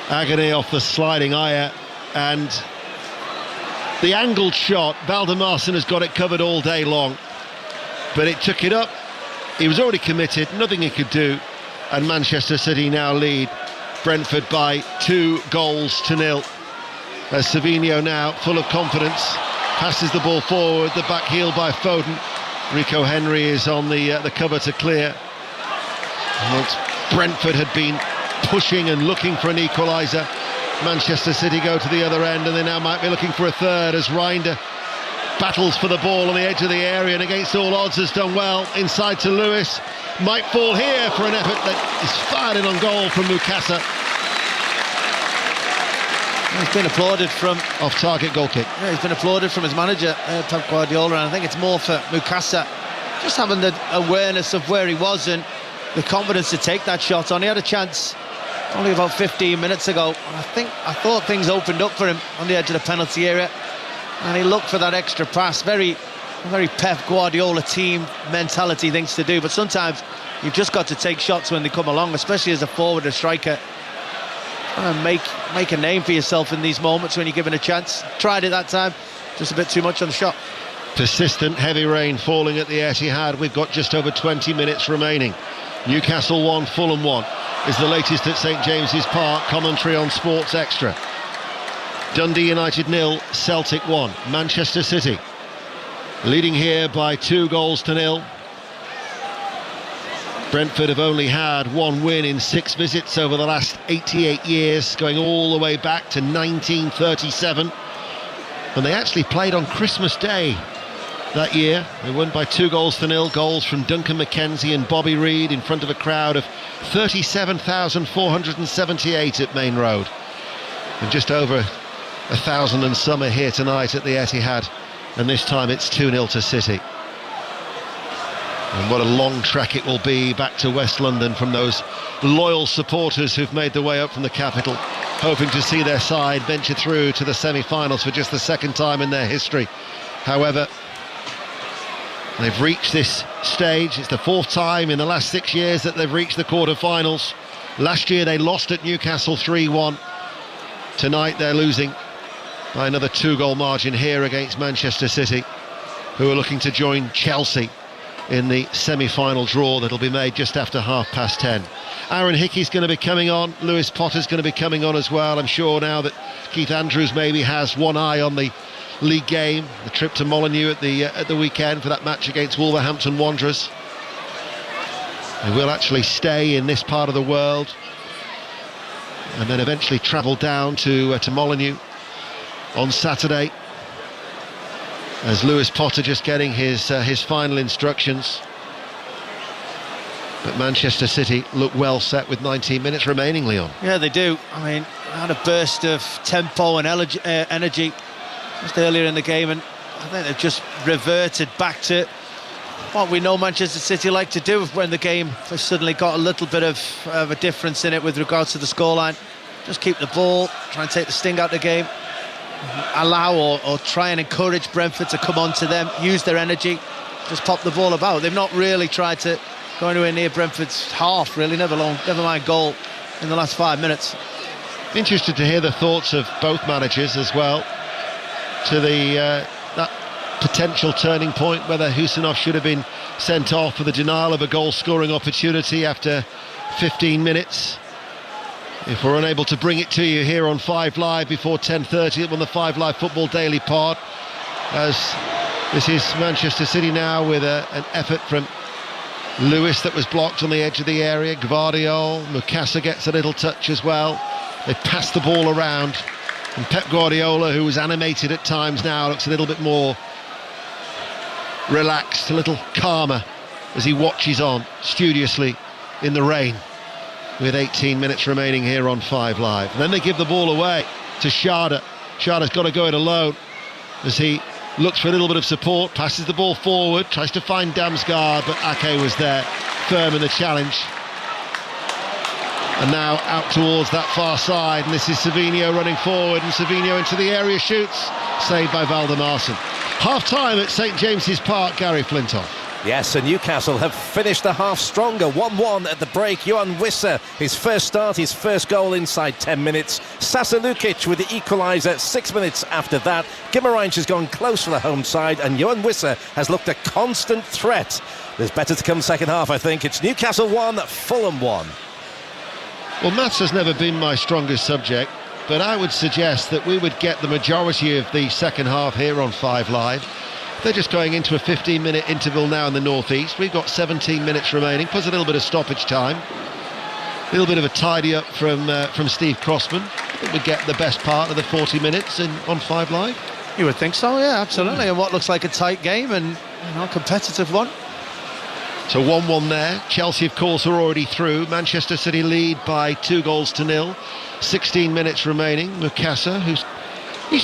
Agony off the sliding Ayer, and the angled shot. Valdemarsson has got it covered all day long, but it took it up. He was already committed, nothing he could do, and Manchester City now lead Brentford by 2-0. As Savinho now, full of confidence, passes the ball forward, the back heel by Foden. Rico Henry is on the cover to clear. Once Brentford had been pushing and looking for an equaliser, Manchester City go to the other end, and they now might be looking for a third as Reinder battles for the ball on the edge of the area and against all odds has done well. Inside to Lewis, might fall here for an effort that is fired in on goal from Mukasa. He's been applauded from off-target goal kick. Yeah, he's been applauded from his manager, Pep Guardiola, and I think it's more for Mukasa just having the awareness of where he was and the confidence to take that shot on. He had a chance only about 15 minutes ago. I thought things opened up for him on the edge of the penalty area, and he looked for that extra pass. Very Pep Guardiola team mentality things to do, but sometimes you've just got to take shots when they come along, especially as a forward or striker. And make a name for yourself in these moments when you're given a chance. Tried it that time, just a bit too much on the shot. Persistent heavy rain falling at the Etihad. We've got just over 20 minutes remaining. Newcastle 1, Fulham 1 is the latest at St James's Park. Commentary on Sports Extra. Dundee United 0, Celtic 1. Manchester City leading here by 2-0. Brentford have only had 1 win in 6 visits over the last 88 years, going all the way back to 1937. And they actually played on Christmas Day that year. They won by 2-0, goals from Duncan McKenzie and Bobby Reid in front of a crowd of 37,478 at Main Road. And just over 1,000 and some are here tonight at the Etihad, and this time it's 2-0 to City. And what a long trek it will be back to West London from those loyal supporters who've made their way up from the capital, hoping to see their side venture through to the semi-finals for just the second time in their history. However, they've reached this stage. It's the fourth time in the last 6 years that they've reached the quarter-finals. Last year they lost at Newcastle 3-1. Tonight they're losing by another 2-goal margin here against Manchester City, who are looking to join Chelsea in the semi-final draw that'll be made just after 10:30. Aaron Hickey's going to be coming on. Lewis Potter's going to be coming on as well. I'm sure now that Keith Andrews maybe has one eye on the league game, the trip to Molineux at the weekend for that match against Wolverhampton Wanderers. They will actually stay in this part of the world and then eventually travel down to Molineux on Saturday, as Lewis Potter just getting his final instructions. But Manchester City look well set with 19 minutes remaining, Leon. Yeah, they do. I mean, had a burst of tempo and energy just earlier in the game, and I think they've just reverted back to what we know Manchester City like to do when the game has suddenly got a little bit of a difference in it with regards to the scoreline. Just keep the ball, try and take the sting out of the game, allow or try and encourage Brentford to come on to them, use their energy, just pop the ball about. They've not really tried to go anywhere near Brentford's half, really, never mind goal in the last 5 minutes. Interested to hear the thoughts of both managers as well to that potential turning point, whether Husinov should have been sent off for the denial of a goal-scoring opportunity after 15 minutes. If we're unable to bring it to you here on 5 Live before 10:30 on the 5 Live Football Daily Pod, as this is Manchester City now with an effort from Lewis that was blocked on the edge of the area. Gvardiol, Mukasa gets a little touch as well. They pass the ball around, and Pep Guardiola, who was animated at times now, looks a little bit more relaxed, a little calmer as he watches on studiously in the rain with 18 minutes remaining here on 5 Live. And then they give the ball away to Schade. Schade's got to go it alone as he looks for a little bit of support, passes the ball forward, tries to find Damsgaard, but Ake was there, firm in the challenge. And now out towards that far side, and this is Savinho running forward, and Savinho into the area, shoots, saved by Valdemarsson. Half-time at St James's Park, Gary Flintoff. Yes, and Newcastle have finished the half stronger, 1-1 at the break. Johan Wissa, his first start, his first goal inside 10 minutes. Sasa Lukic with the equaliser 6 minutes after that. Guimarães has gone close for the home side, and Johan Wissa has looked a constant threat. There's better to come second half, I think. It's Newcastle 1, Fulham 1. Well, maths has never been my strongest subject, but I would suggest that we would get the majority of the second half here on 5 Live. They're just going into a 15-minute interval now in the northeast. We've got 17 minutes remaining, plus a little bit of stoppage time. A little bit of a tidy up from Steve Crossman. I think we get the best part of the 40 minutes on 5 Live. You would think so, yeah, absolutely. And what looks like a tight game and a competitive one. So 1-1 there. Chelsea, of course, are already through. Manchester City lead by 2-0. 16 minutes remaining. Mukasa, he's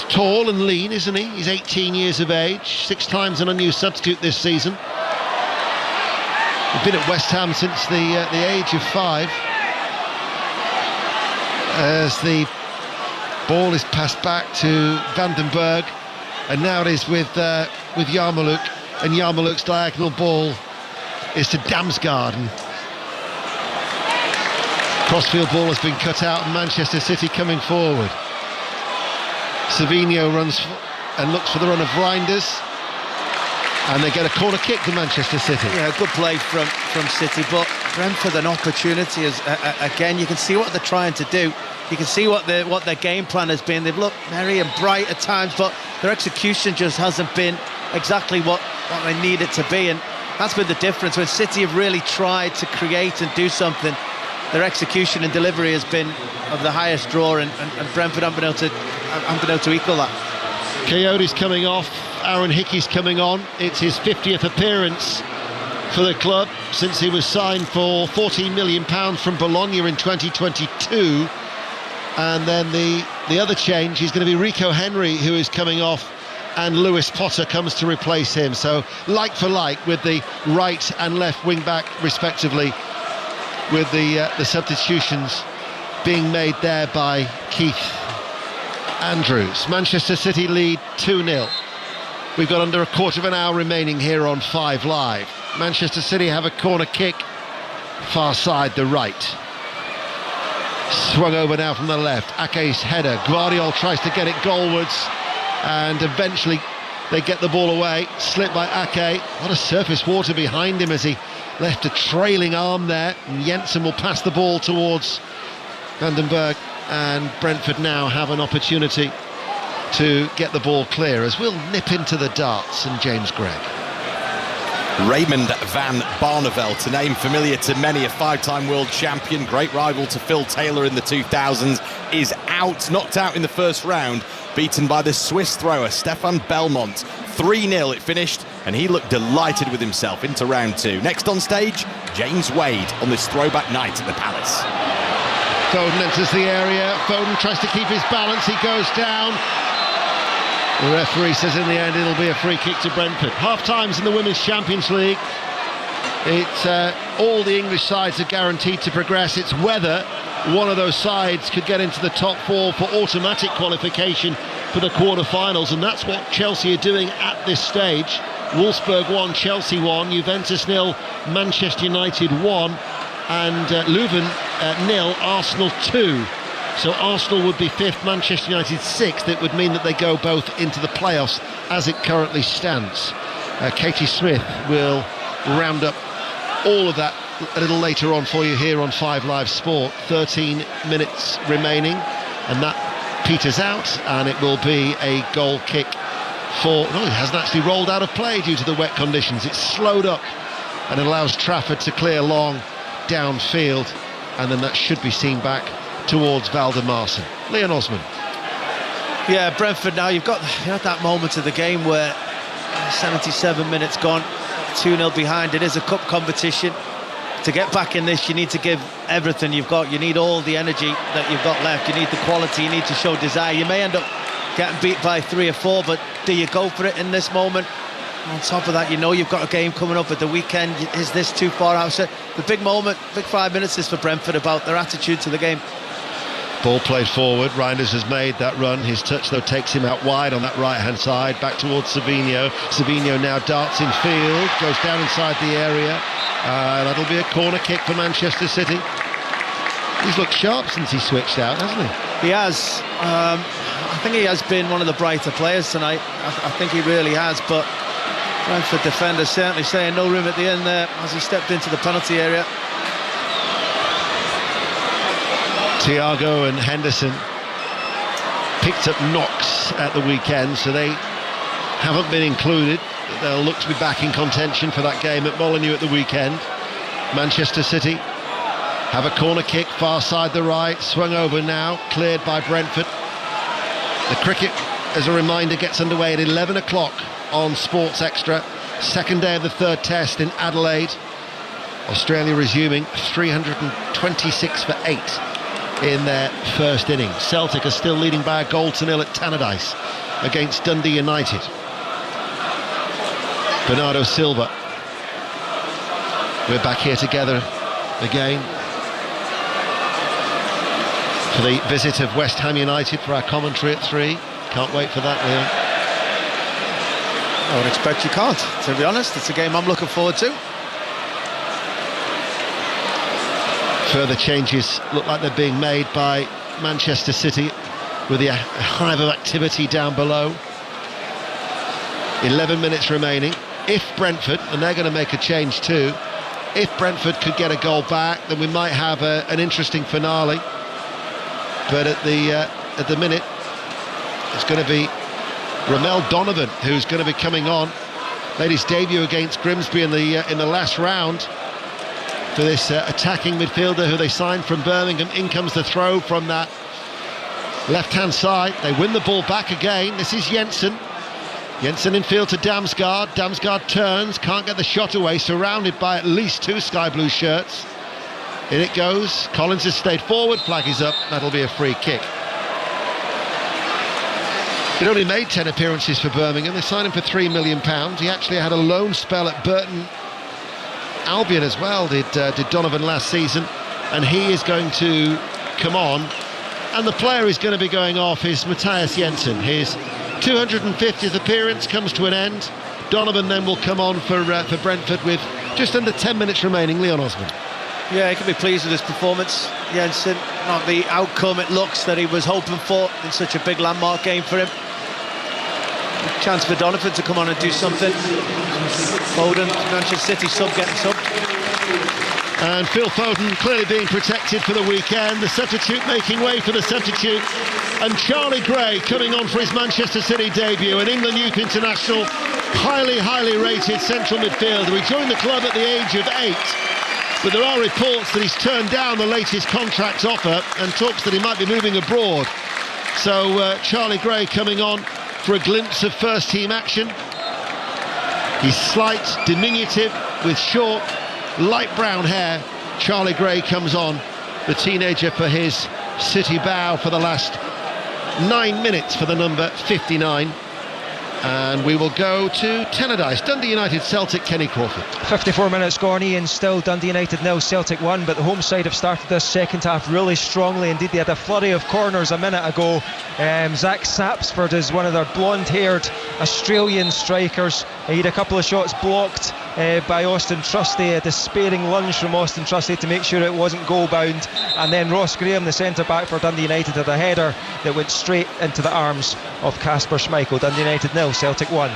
tall and lean, isn't he? He's 18 years of age, 6 times an unused substitute this season. He's been at West Ham since the age of 5. As the ball is passed back to Vandenberg, and now it is with Yarmouk, and Yarmouk's diagonal ball is to Damsgaard, and crossfield ball has been cut out, and Manchester City coming forward. Savinho runs and looks for the run of Reinders, and they get a corner kick to Manchester City. Yeah, good play from City, but Brentford an opportunity as again. You can see what they're trying to do. You can see what their game plan has been. They've looked merry and bright at times, but their execution just hasn't been exactly what they need it to be, and that's been the difference. When City have really tried to create and do something, their execution and delivery has been of the highest draw, and Brentford haven't been able to equal that. Coyote's coming off Aaron Hickey's coming on. It's his 50th appearance for the club since he was signed for £14 million from Bologna in 2022. And then the other change is going to be Rico Henry, who is coming off, and Lewis Potter comes to replace him. So like for like with the right and left wing back respectively, with the substitutions being made there by Keith Andrews. Manchester City lead 2-0. We've got under a quarter of an hour remaining here on 5 Live. Manchester City have a corner kick, far side the right. Swung over now from the left. Ake's header. Guardiola tries to get it goalwards, and eventually they get the ball away. Slipped by Ake. What a surface water behind him as he left a trailing arm there. And Jensen will pass the ball towards Vandenberg, and Brentford now have an opportunity to get the ball clear as we'll nip into the darts and James Gregg. Raymond van Barneveld, a name familiar to many, a 5-time world champion, great rival to Phil Taylor in the 2000s, is out, knocked out in the first round, beaten by the Swiss thrower Stefan Belmont. 3-0 it finished, and he looked delighted with himself into round 2. Next on stage, James Wade on this throwback night at the Palace. Foden enters the area. Foden tries to keep his balance. He goes down. The referee says in the end it'll be a free kick to Brentford. Half times in the Women's Champions League. It's all the English sides are guaranteed to progress. It's whether one of those sides could get into the top 4 for automatic qualification for the quarter-finals, and that's what Chelsea are doing at this stage. Wolfsburg 1, Chelsea 1, Juventus 0, Manchester United 1, and Leuven 0, Arsenal 2. So Arsenal would be 5th, Manchester United 6th. It would mean that they go both into the playoffs as it currently stands. Katie Smith will round up all of that a little later on for you here on 5 Live Sport. 13 minutes remaining, and that peters out, and it will be a goal kick for... No, it hasn't actually rolled out of play due to the wet conditions. It's slowed up, and it allows Trafford to clear long downfield, and then that should be seen back towards Valdemarson. Leon Osman. Yeah, Brentford now, you've got that moment of the game where 77 minutes gone, 2-0 behind. It is a cup competition. To get back in this, you need to give everything you've got. You need all the energy that you've got left. You need the quality. You need to show desire. You may end up getting beat by 3 or 4, but do you go for it in this moment? On top of that, you know you've got a game coming up at the weekend. Is this too far out? So the big moment, big 5 minutes is for Brentford about their attitude to the game. Ball played forward. Reinders has made that run. His touch, though, takes him out wide on that right-hand side. Back towards Savinho. Savinho now darts in field, goes down inside the area. That'll be a corner kick for Manchester City. He's looked sharp since he switched out, hasn't he? He has. I think he has been one of the brighter players tonight. I think he really has, but Brentford defender certainly saying no room at the end there as he stepped into the penalty area. Thiago and Henderson picked up knocks at the weekend, so they haven't been included. They'll look to be back in contention for that game at Molineux at the weekend. Manchester City have a corner kick, far side the right, swung over now, cleared by Brentford. The cricket, as a reminder, gets underway at 11 o'clock on Sports Extra. Second day of the third test in Adelaide. Australia resuming 326 for 8 in their first innings. Celtic are still leading by a 1-0 at Tannadice against Dundee United. Bernardo Silva. We're back here together again for the visit of West Ham United for our commentary at 3. Can't wait for that, Leon. I would expect you can't, to be honest. It's a game I'm looking forward to. Further changes look like they're being made by Manchester City with the hive of activity down below. 11 minutes remaining. If Brentford, and they're going to make a change too, if Brentford could get a goal back, then we might have an interesting finale. But at the minute, it's going to be Ramel Donovan who's going to be coming on. Made his debut against Grimsby in the last round for this attacking midfielder who they signed from Birmingham. In comes the throw from that left-hand side. They win the ball back again. This is Jensen. Jensen in field to Damsgaard. Damsgaard turns, can't get the shot away, surrounded by at least 2 sky blue shirts. In it goes. Collins has stayed forward, flag is up, that'll be a free kick. He'd only made 10 appearances for Birmingham. They signed him for £3 million. He actually had a loan spell at Burton Albion as well, did Donovan last season, and he is going to come on. And the player who's going to be going off is Matthias Jensen. His 250th appearance comes to an end. Donovan then will come on for Brentford with just under 10 minutes remaining. Leon Osman. Yeah, he can be pleased with his performance. Jensen, not the outcome it looks that he was hoping for in such a big landmark game for him. Chance for Donovan to come on and do something. Foden, Manchester City sub, getting sub. And Phil Foden clearly being protected for the weekend. The substitute making way for the substitute. And Charlie Gray coming on for his Manchester City debut. An England youth international, highly rated central midfielder. He joined the club at the age of 8. But there are reports that he's turned down the latest contract offer and talks that he might be moving abroad. So Charlie Gray coming on for a glimpse of first team action. He's slight, diminutive, with short, light brown hair. Charlie Gray comes on, the teenager for his City bow for the last 9 minutes for the number 59. And we will go to Tannadice. Dundee United Celtic, Kenny Crawford. 54 minutes gone, Ian. Still Dundee United 0, Celtic 1, but the home side have started this second half really strongly indeed. They had a flurry of corners a minute ago. Zach Sapsford is one of their blonde-haired Australian strikers. He had a couple of shots blocked by Austin Trusty, a despairing lunge from Austin Trusty to make sure it wasn't goal bound, and then Ross Graham, the centre back for Dundee United, had a header that went straight into the arms of Kasper Schmeichel. Dundee United 0, Celtic 1.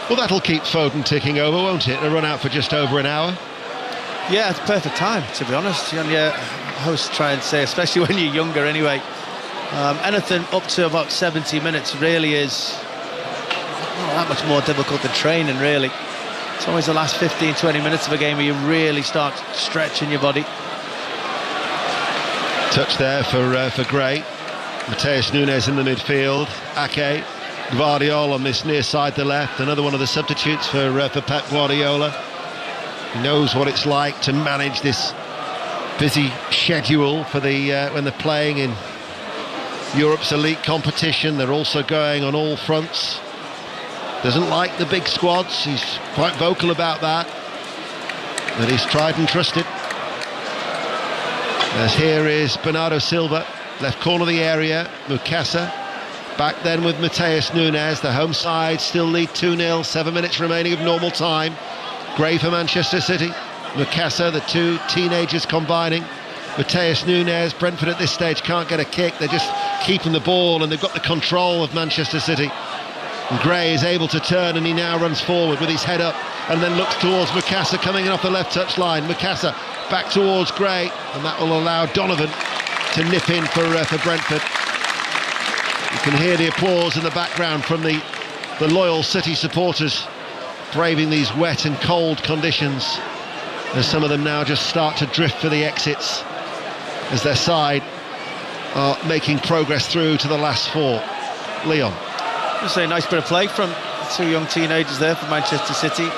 Well, that'll keep Foden ticking over, won't it? A run out for just over an hour. Yeah, it's perfect time, to be honest. And yeah, hosts try and say, especially when you're younger anyway, anything up to about 70 minutes really is not that much more difficult than training, really. It's always the last 15-20 minutes of a game where you really start stretching your body. Touch there for Gray. Mateus Nunes in the midfield. Ake, Guardiola on this near side to left. Another one of the substitutes for Pep Guardiola. He knows what it's like to manage this busy schedule for the when they're playing in Europe's elite competition. They're also going on all fronts. Doesn't like the big squads. He's quite vocal about that. But he's tried and trusted. As here is Bernardo Silva, left corner of the area. Mukasa back then with Mateus Nunes. The home side still lead 2-0. 7 minutes remaining of normal time. Gray for Manchester City. Mukasa, the two teenagers combining. Mateus Nunes. Brentford at this stage can't get a kick. They're just keeping the ball and they've got the control of Manchester City. And Gray is able to turn and he now runs forward with his head up and then looks towards Mukasa coming in off the left touch line. Mukasa back towards Gray, and that will allow Donovan to nip in for Brentford. You can hear the applause in the background from the loyal City supporters braving these wet and cold conditions as some of them now just start to drift for the exits as their side are making progress through to the last 4. Leon. Just a nice bit of play from the 2 young teenagers there for Manchester City.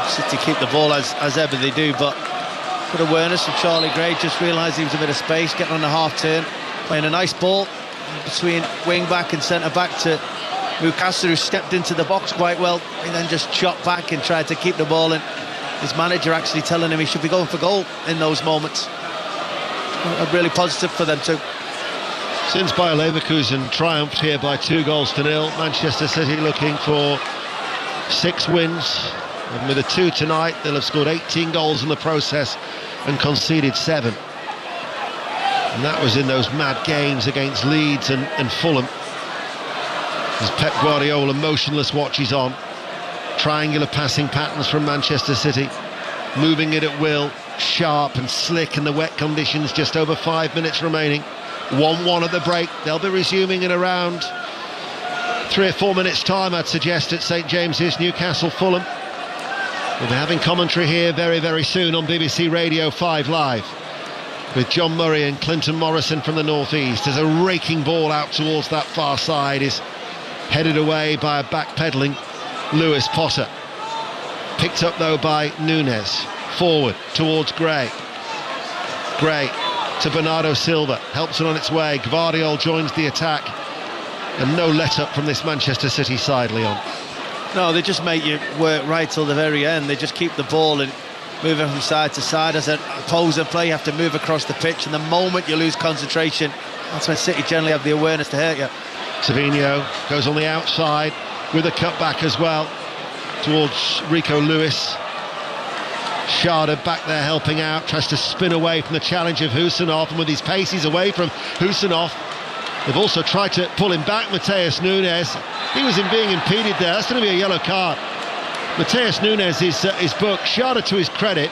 City keep the ball as ever they do, but good awareness from Charlie Gray. Just realised he was a bit of space, getting on the half turn, playing a nice ball between wing back and centre back to Mukasa, who stepped into the box quite well and then just chopped back and tried to keep the ball in. His manager actually telling him he should be going for goal in those moments. Really positive for them too. Since Bayer Leverkusen triumphed here by 2-0, Manchester City looking for 6 wins. And with a 2 tonight, they'll have scored 18 goals in the process and conceded 7. And that was in those mad games against Leeds and Fulham. As Pep Guardiola motionless watches on. Triangular passing patterns from Manchester City. Moving it at will, sharp and slick in the wet conditions, just over 5 minutes remaining. 1-1 at the break. They'll be resuming in around 3 or 4 minutes time, I'd suggest, at St James's, Newcastle Fulham. We'll be having commentary here very, very soon on BBC Radio 5 Live with John Murray and Clinton Morrison from the northeast. As a raking ball out towards that far side is Headed away by a backpedaling Lewis Potter. Picked up though by Nunes. Forward towards Gray. Gray to Bernardo Silva. Helps it on its way. Gvardiol joins the attack. And no let-up from this Manchester City side, Leon. No, they just make you work right till the very end. They just keep the ball and move it from side to side. As an opposer player, you have to move across the pitch. And the moment you lose concentration, that's when City generally have the awareness to hurt you. Savinho goes on the outside with a cutback as well towards Rico Lewis. Schade back there helping out, tries to spin away from the challenge of Husinov, and with his pace he's away from Husinov. They've also tried to pull him back, Mateus Nunes. He was being impeded there. That's going to be a yellow card. Mateus Nunes is booked. Schade, to his credit,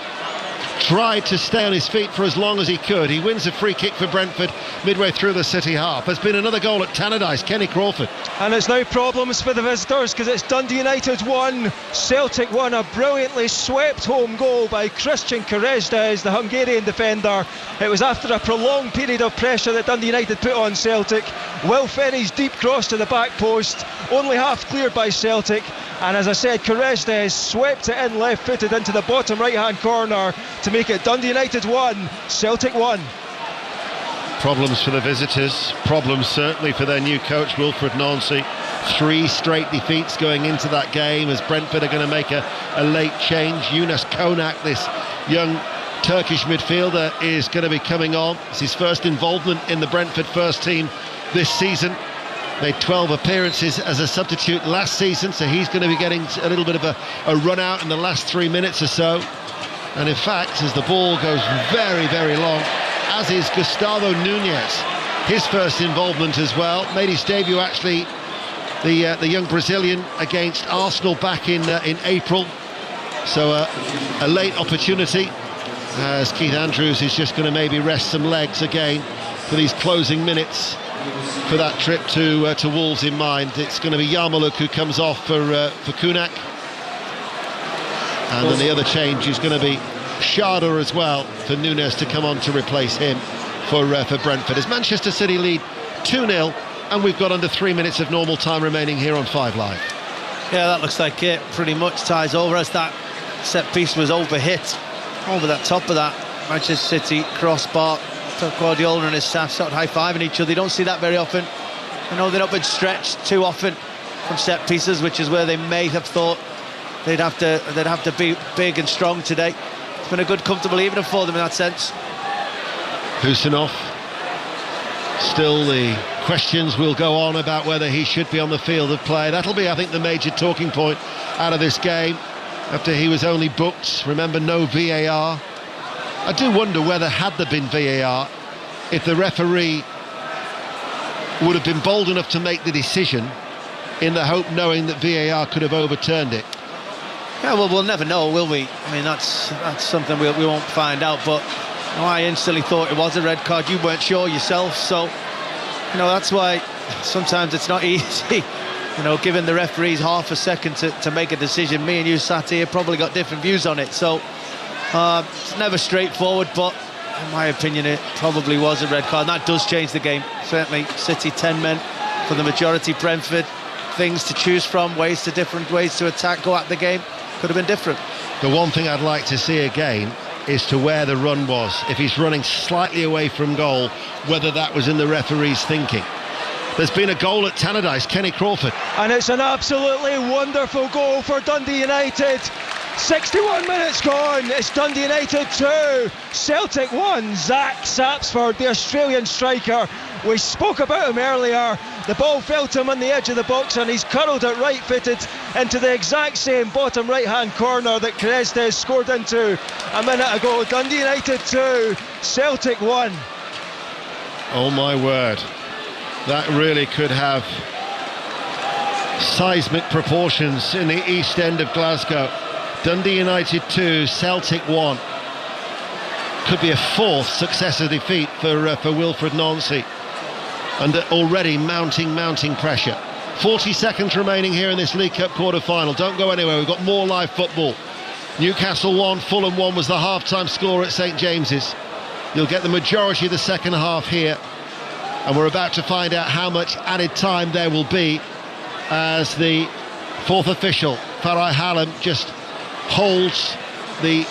tried to stay on his feet for as long as he could. He wins a free kick for Brentford midway through the City half. There's been another goal at Tannadice, Kenny Crawford. And it's now problems for the visitors, because it's Dundee United 1, Celtic 1. A brilliantly swept home goal by Christian Keresdes, the Hungarian defender. It was after a prolonged period of pressure that Dundee United put on Celtic. Will Ferry's deep cross to the back post, only half cleared by Celtic. And as I said, Keresdes swept it in left-footed into the bottom right-hand corner to make it Dundee United 1, Celtic 1. Problems for the visitors, problems certainly for their new coach Wilfried Nancy. 3 straight defeats going into that game, as Brentford are going to make a late change. Yunus Konak, this young Turkish midfielder, is going to be coming on. It's his first involvement in the Brentford first team this season. Made 12 appearances as a substitute last season, so he's going to be getting a little bit of a run out in the last 3 minutes or so. And in fact, as the ball goes very, very long, as is Gustavo Nunes, his first involvement as well. Made his debut, actually, the young Brazilian, against Arsenal back in April. So a late opportunity, as Keith Andrews is just going to maybe rest some legs again for these closing minutes for that trip to Wolves in mind. It's going to be Yarmouk who comes off for Kunak. And then the other change is going to be Schade as well, for Nunes to come on to replace him for Brentford. As Manchester City lead 2-0, and we've got under 3 minutes of normal time remaining here on 5 Live. Yeah, that looks like it pretty much ties over, as that set piece was overhit over that top of that Manchester City crossbar. Guardiola and his staff sort of high-fiving each other. You don't see that very often. I know they've not been stretched too often from set pieces, which is where they may have thought they'd have to be big and strong today. It's been a good, comfortable evening for them in that sense. Husinov. Still, the questions will go on about whether he should be on the field of play. That'll be, I think, the major talking point out of this game, after he was only booked. Remember, no VAR. I do wonder whether, had there been VAR, if the referee would have been bold enough to make the decision in the hope, knowing that VAR could have overturned it. Yeah, well, we'll never know, will we? I mean, that's something we won't find out, but I instantly thought it was a red card. You weren't sure yourself, so that's why sometimes it's not easy, giving the referees half a second to make a decision. Me and you sat here, probably got different views on it, so it's never straightforward, but in my opinion it probably was a red card. And that does change the game. Certainly City 10 men for the majority, Brentford, things to choose from, different ways to attack, go at the game. Could have been different. The one thing I'd like to see again is to where the run was. If he's running slightly away from goal, whether that was in the referee's thinking. There's been a goal at Tannadice, Kenny Crawford. And it's an absolutely wonderful goal for Dundee United. 61 minutes gone, it's Dundee United 2, Celtic 1. Zach Sapsford, the Australian striker, we spoke about him earlier. The ball fell to him on the edge of the box, and he's curled it right-footed into the exact same bottom right-hand corner that Keresdes scored into a minute ago. Dundee United 2, Celtic 1. Oh my word, that really could have seismic proportions in the east end of Glasgow. Dundee United 2, Celtic 1. Could be a 4th successive defeat for Wilfried Nancy, under already mounting pressure. 40 seconds remaining here in this League Cup quarter-final. Don't go anywhere, we've got more live football. Newcastle 1, Fulham 1 was the half-time score at St James's. You'll get the majority of the second half here, and we're about to find out how much added time there will be as the fourth official, Farai Hallam, just holds the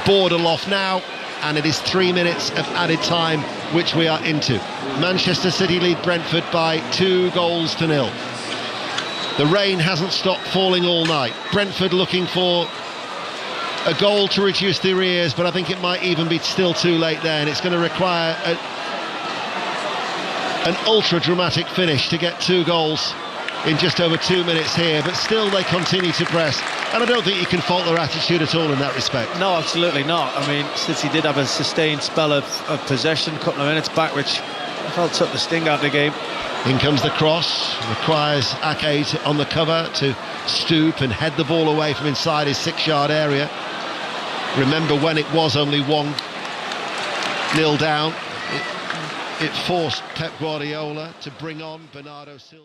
board aloft now, and it is 3 minutes of added time which we are into. Manchester City lead Brentford by 2-0. The rain hasn't stopped falling all night. Brentford looking for a goal to reduce their arrears, but I think it might even be still too late there, and it's going to require an ultra dramatic finish to get 2 goals in just over 2 minutes here, but still they continue to press, and I don't think you can fault their attitude at all in that respect. No, absolutely not. I mean, City did have a sustained spell of possession a couple of minutes back, which I felt took the sting out of the game. In comes the cross, requires Ake on the cover to stoop and head the ball away from inside his 6-yard area. Remember when it was only 1-0 down, it forced Pep Guardiola to bring on Bernardo Silva.